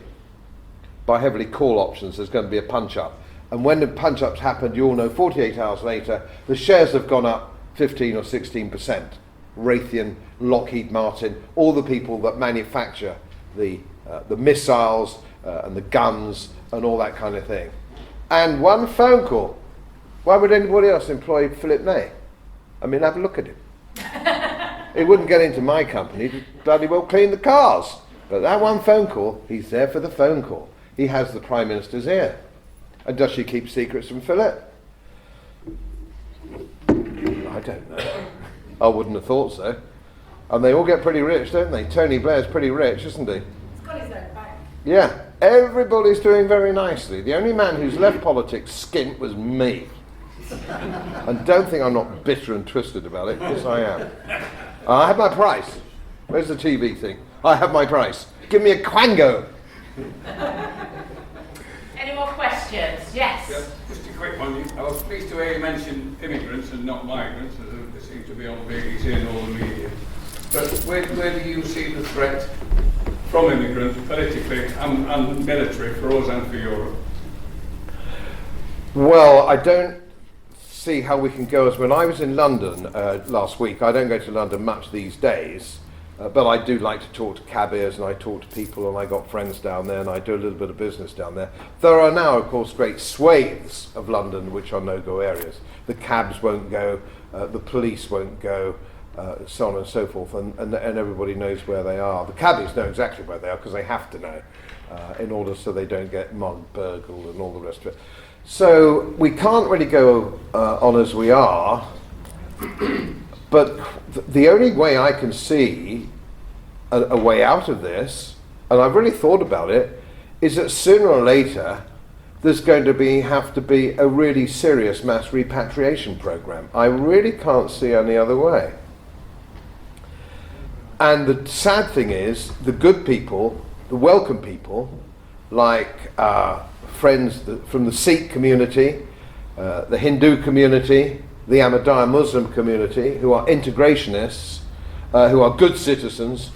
Buy heavily call options. There's going to be a punch-up. And when the punch-ups happened, you all know, 48 hours later, the shares have gone up 15 or 16%. Raytheon, Lockheed Martin, all the people that manufacture the missiles and the guns and all that kind of thing. And one phone call. Why would anybody else employ Philip May? I mean, have a look at him. He wouldn't get into my company to bloody well clean the cars. But that one phone call, he's there for the phone call. He has the Prime Minister's ear. And does she keep secrets from Philip? I don't know. I wouldn't have thought so. And they all get pretty rich, don't they? Tony Blair's pretty rich, isn't he? He's got his own bank. Yeah, everybody's doing very nicely. The only man who's left politics skint was me. And don't think I'm not bitter and twisted about it, because I am. I have my price. Where's the TV thing? I have my price. Give me a quango. Any more questions? Yes. Yeah, just a quick one. I was pleased to hear you mention immigrants and not migrants, as they seem to be on the BBC and all the media. But where do you see the threat from immigrants, politically and military, for us and for Europe? Well, I don't see how we can go as when I was in London last week. I don't go to London much these days. But I do like to talk to cabbies, and I talk to people, and I got friends down there, and I do a little bit of business down there. There are now, of course, great swathes of London which are no-go areas. The cabs won't go, the police won't go, so on and so forth, and everybody knows where they are. The cabbies know exactly where they are because they have to know in order so they don't get mugged, burgled, and all the rest of it. So we can't really go on as we are. But the only way I can see a way out of this, and I've really thought about it, is that sooner or later there's going to have to be a really serious mass repatriation program. I really can't see any other way. And the sad thing is, the good people, the welcome people, like friends from the Sikh community, the Hindu community, the Ahmadiyya Muslim community, who are integrationists, who are good citizens,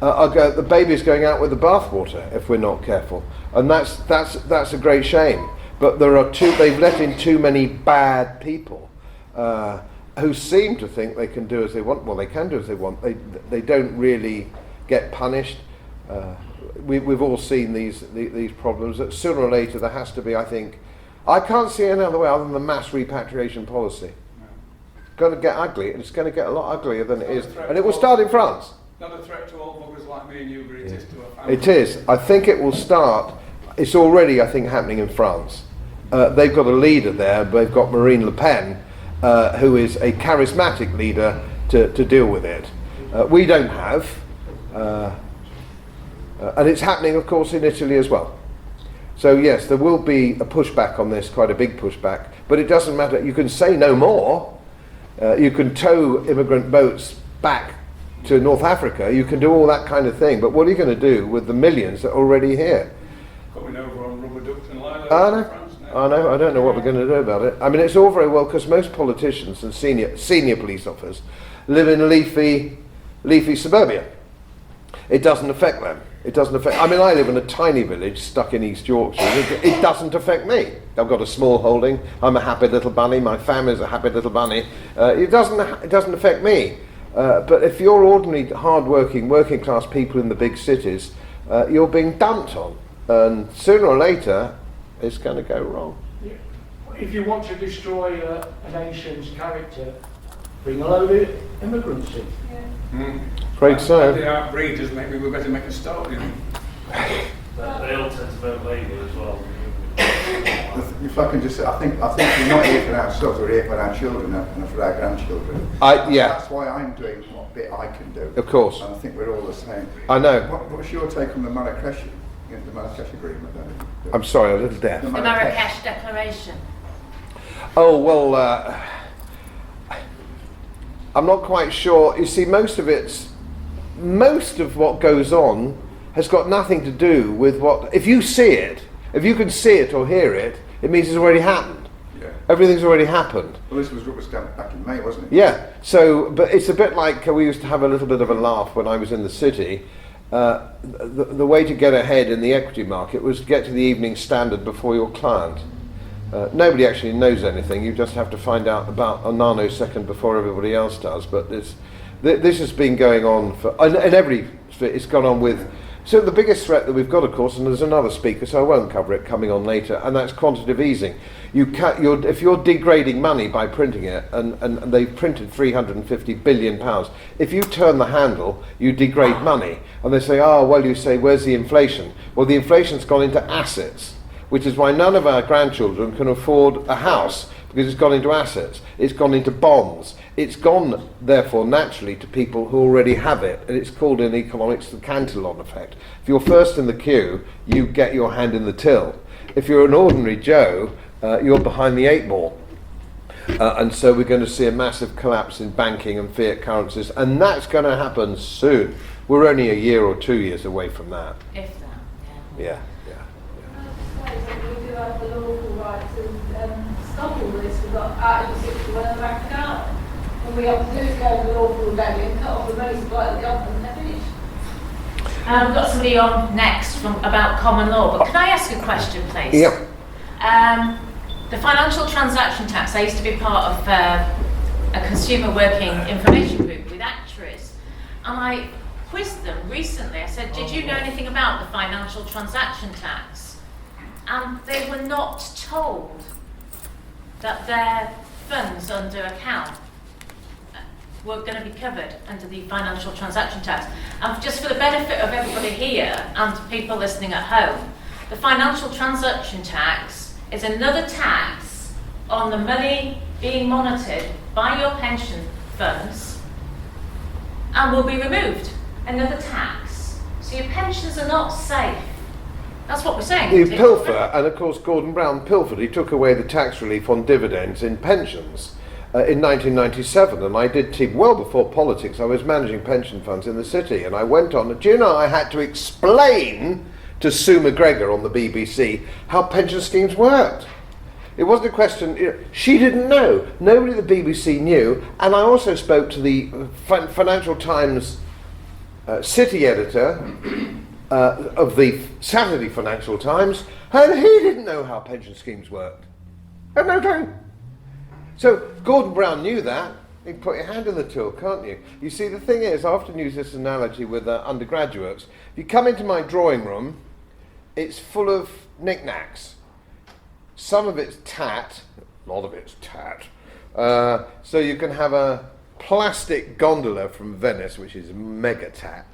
the baby's going out with the bathwater if we're not careful, and that's a great shame. But they've let in too many bad people who seem to think they can do as they want. Well, they can do as they want. They don't really get punished. We've all seen these problems. That sooner or later there has to be. I think I can't see any other way other than the mass repatriation policy. Going to get ugly, and it's going to get a lot uglier than it is, and it will start in France. Not a threat to all buggers like me and you, but it is to a family. It is. I think it will start. It's already, I think, happening in France. They've got a leader there. They've got Marine Le Pen, who is a charismatic leader to deal with it. We don't have. And it's happening, of course, in Italy as well. So yes, there will be a pushback on this, quite a big pushback, but it doesn't matter. You can say no more. You can tow immigrant boats back to North Africa. You can do all that kind of thing. But what are you going to do with the millions that are already here? Coming over on rubber ducks and lilacs I in know. France now. I know. I don't know what we're going to do about it. I mean, it's all very well because most politicians and senior police officers live in leafy suburbia. It doesn't affect them. It doesn't affect. I mean, I live in a tiny village stuck in East Yorkshire. It doesn't affect me. I've got a small holding. I'm a happy little bunny. My family's a happy little bunny. It doesn't affect me. But if you're ordinary, hard-working, working-class people in the big cities, you're being dumped on, and sooner or later, it's going to go wrong. If you want to destroy a nation's character, bring a load of immigrants in. Afraid so. The outbreeders, maybe we better make a start, you know. They all tend to vote Labour as well. If I can just say, I think we're not here for ourselves, we're here for our children and for our grandchildren. Yeah. That's why I'm doing what bit I can do. Of course. And I think we're all the same. I know. What's your take on the Marrakesh agreement then? I'm sorry, a little deaf. The Marrakesh Declaration. Oh, well, I'm not quite sure. You see, most of what goes on has got nothing to do with what, if you can see it or hear it, it means it's already happened. Yeah. Everything's already happened. Well, this was rubber stamped back in May, wasn't it? Yeah, so, but it's a bit like we used to have a little bit of a laugh when I was in the city. The way to get ahead in the equity market was to get to the Evening Standard before your client. Nobody actually knows anything, you just have to find out about a nanosecond before everybody else does. But this has been going on for, and it's gone on with. So the biggest threat that we've got, of course, and there's another speaker, so I won't cover it, coming on later, and that's quantitative easing. If you're degrading money by printing it, and they've printed £350 billion, if you turn the handle, you degrade money. And they say, you say, where's the inflation? Well, the inflation's gone into assets, which is why none of our grandchildren can afford a house, because it's gone into assets, it's gone into bonds, it's gone, therefore, naturally to people who already have it, and it's called in economics the Cantillon effect. If you're first in the queue, you get your hand in the till. If you're an ordinary Joe, you're behind the 8 ball. And so we're going to see a massive collapse in banking and fiat currencies, and that's going to happen soon. We're only a year or 2 years away from that. If that, Yeah. We do have the lawful right to stop all this. We've got Article 61 of the Magna Carta. And we have to do is go to the lawful rebellion, cut off the money supply of the government, and they're finished. We've got somebody on next about common law, but can I ask a question, please? Yeah. The financial transaction tax, I used to be part of a consumer working information group with actuaries, and I quizzed them recently. I said, did you know anything about the financial transaction tax? And they were not told that their funds under account were going to be covered under the financial transaction tax. And just for the benefit of everybody here and people listening at home, the financial transaction tax is another tax on the money being monitored by your pension funds and will be removed. Another tax. So your pensions are not safe. That's what we're saying. You pilfer, and of course Gordon Brown pilfered. He took away the tax relief on dividends in pensions in 1997, and I did team well before politics. I was managing pension funds in the city, and I went on. Do you know I had to explain to Sue McGregor on the BBC how pension schemes worked? It wasn't a question, she didn't know. Nobody at the BBC knew, and I also spoke to the Financial Times city editor of the Saturday Financial Times, and he didn't know how pension schemes worked. Had no clue. So Gordon Brown knew that. You can put your hand in the till, can't you? You see, the thing is, I often use this analogy with undergraduates. If you come into my drawing room, it's full of knickknacks. Some of it's tat, a lot of it's tat. So you can have a plastic gondola from Venice, which is mega tat.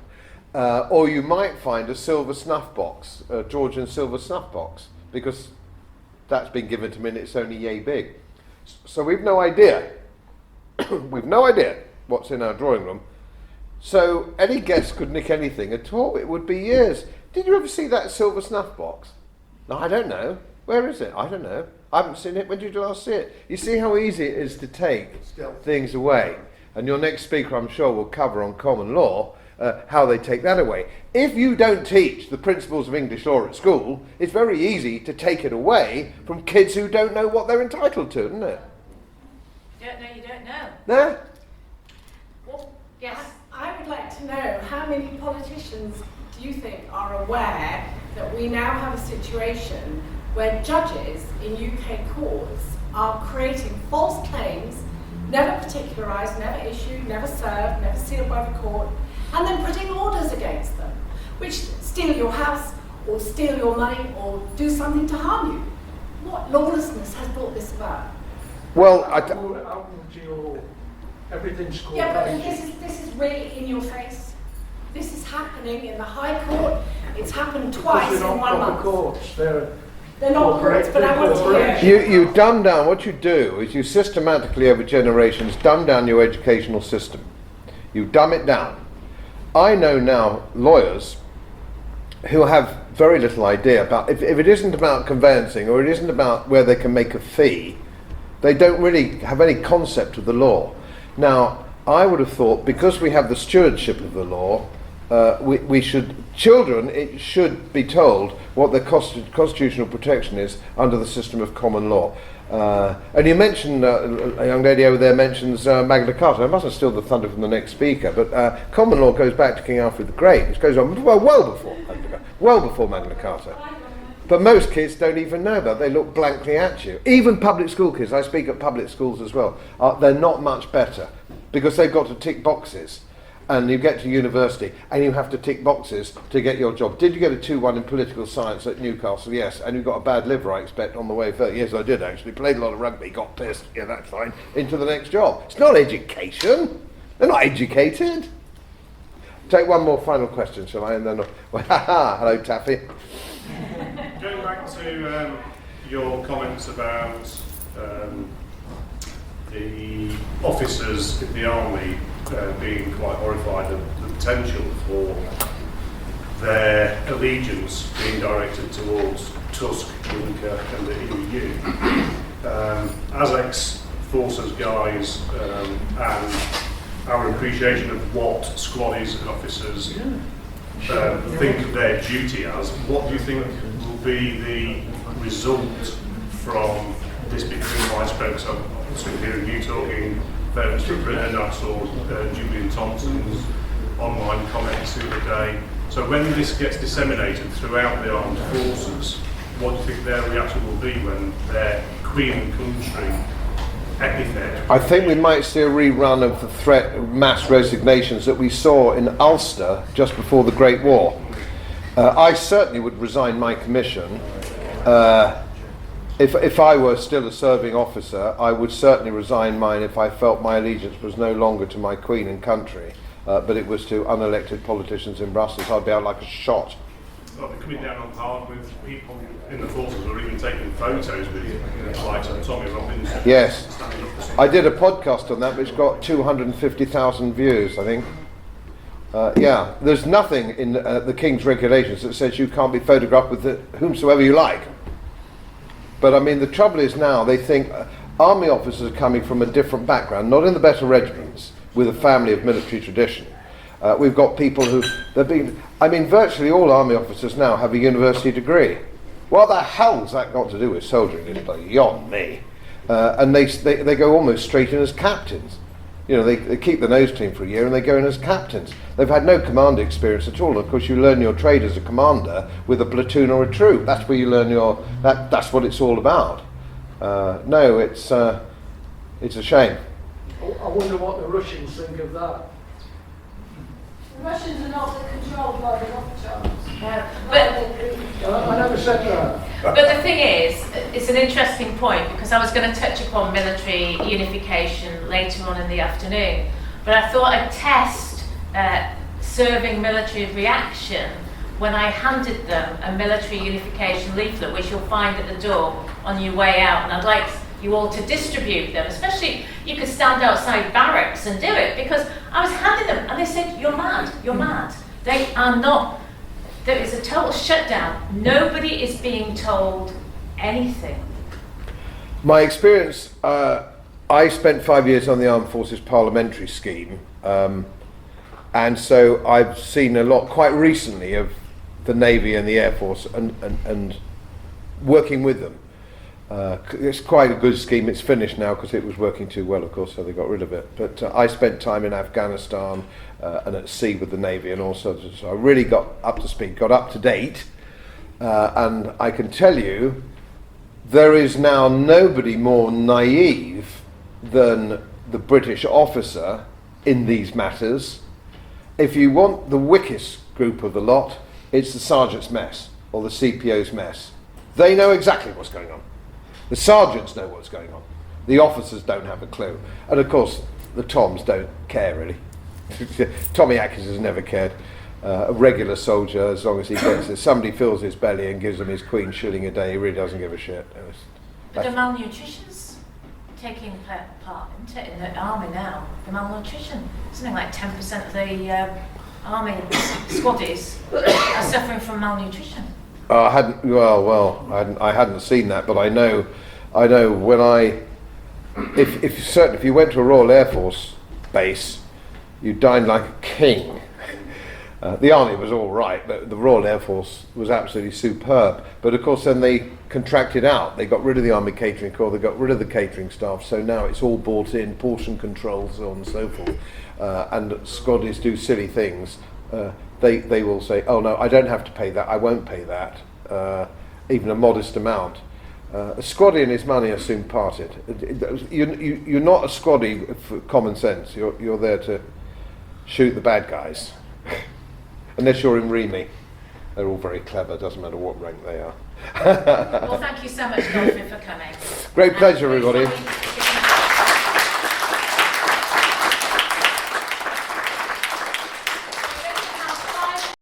Or you might find a silver snuff box, a Georgian silver snuff box, because that's been given to me and it's only yay big. So we've no idea. We've no idea what's in our drawing room. So any guest could nick anything at all. It would be years. Did you ever see that silver snuff box? No, I don't know. Where is it? I don't know. I haven't seen it. When did you last see it? You see how easy it is to take things away. And your next speaker, I'm sure, will cover on common law how they take that away. If you don't teach the principles of English law at school, it's very easy to take it away from kids who don't know what they're entitled to, isn't it? You don't know. No? Well, yes. I would like to know how many politicians do you think are aware that we now have a situation where judges in UK courts are creating false claims, never particularised, never issued, never served, never sealed by the court, and then putting orders against them, which steal your house or steal your money or do something to harm you? What lawlessness has brought this about? Well, everything's called. Yeah, but this is really in your face. This is happening in the High Court. It's happened twice in 1 month. Courts. They're not courts, but I want to hear. You dumb down. What you do is you systematically, over generations, dumb down your educational system. You dumb it down. I know now lawyers who have very little idea about, if it isn't about conveyancing or it isn't about where they can make a fee, they don't really have any concept of the law. Now, I would have thought, because we have the stewardship of the law, children should be told what their constitutional protection is under the system of common law. And you mentioned, a young lady over there mentions Magna Carta. I mustn't steal the thunder from the next speaker, but common law goes back to King Alfred the Great. It goes on well before Magna Carta. But most kids don't even know about it. They look blankly at you. Even public school kids, I speak at public schools as well, they're not much better because they've got to tick boxes. And you get to university and you have to tick boxes to get your job. Did you get a 2-1 in political science at Newcastle? Yes. And you got a bad liver, I expect, on the way further. Yes, I did actually. Played a lot of rugby, got pissed. Yeah, that's fine. Into the next job. It's not education. They're not educated. Take one more final question, shall I? And then, hello, Taffy. Going back to your comments about the officers in the army being quite horrified at the potential for their allegiance being directed towards Tusk, Juncker and the EU. As ex-forces guys and our appreciation of what squaddies and officers think of their duty as, what do you think will be the result from this becoming widespread? So I'm hearing you talking fairness for Britain, I saw Julian Thompson's online comments the other day. So when this gets disseminated throughout the armed forces, what do you think their reaction will be when their Queen and Country epithet? I think we might see a rerun of the threat of mass resignations that we saw in Ulster just before the Great War. I certainly would resign my commission. If I were still a serving officer, I would certainly resign mine if I felt my allegiance was no longer to my Queen and country, but it was to unelected politicians in Brussels. I'd be out like a shot. Well, they're coming down on hard with people in the forces or even taking photos with like Tommy Robbins. Yes. I did a podcast on that which got 250,000 views, I think. Yeah, there's nothing in the King's regulations that says you can't be photographed with whomsoever you like. But I mean, the trouble is now they think army officers are coming from a different background, not in the better regiments, with a family of military tradition. We've got people who, virtually all army officers now have a university degree. What the hell's that got to do with soldiering? It's beyond me. And they go almost straight in as captains. You know, they keep the nose clean for a year and they go in as captains. They've had no command experience at all. Of course, you learn your trade as a commander with a platoon or a troop. That's where you learn that's what it's all about. No, it's a shame. I wonder what the Russians think of that. The Russians are not controlled by the Rothschilds. I never said that. But the thing is, it's an interesting point because I was going to touch upon military unification later on in the afternoon, but I thought I'd test serving military reaction when I handed them a military unification leaflet, which you'll find at the door on your way out, and I'd like you all to distribute them, especially you could stand outside barracks and do it, because I was handing them and they said, you're mad. They are not, There is a total shutdown. Nobody is being told anything. My experience, I spent 5 years on the Armed Forces Parliamentary Scheme, and so I've seen a lot quite recently of the Navy and the Air Force and working with them. It's quite a good scheme. It's finished now because it was working too well, of course, so they got rid of it. But I spent time in Afghanistan and at sea with the Navy and all sorts of, so I really got up to speed, got up to date, and I can tell you there is now nobody more naive than the British officer in these matters. If you want the wickedest group of the lot, it's the sergeant's mess or the CPO's mess. They know exactly what's going on. The sergeants know what's going on. The officers don't have a clue. And of course, the Toms don't care really. Tommy Atkins has never cared. A regular soldier, as long as he gets it, somebody fills his belly and gives him his Queen shilling a day, he really doesn't give a shit. But the malnutrition's taking part in the army now. The malnutrition, something like 10% of the army squaddies are suffering from malnutrition. I hadn't seen that, but I know when if you went to a Royal Air Force base, you dined like a king. The army was all right, but the Royal Air Force was absolutely superb. But of course, then they contracted out. They got rid of the Army Catering Corps. They got rid of the catering staff. So now it's all bought in, portion control, so on and so forth. And Scotties do silly things. They will say, "Oh no, I don't have to pay that. I won't pay that, even a modest amount." A Scotty and his money are soon parted. You're not a Scotty for common sense. You're there to shoot the bad guys. Unless you're in Remy. They're all very clever, doesn't matter what rank they are. Well, thank you so much, Godfrey, for coming. Great pleasure, everybody.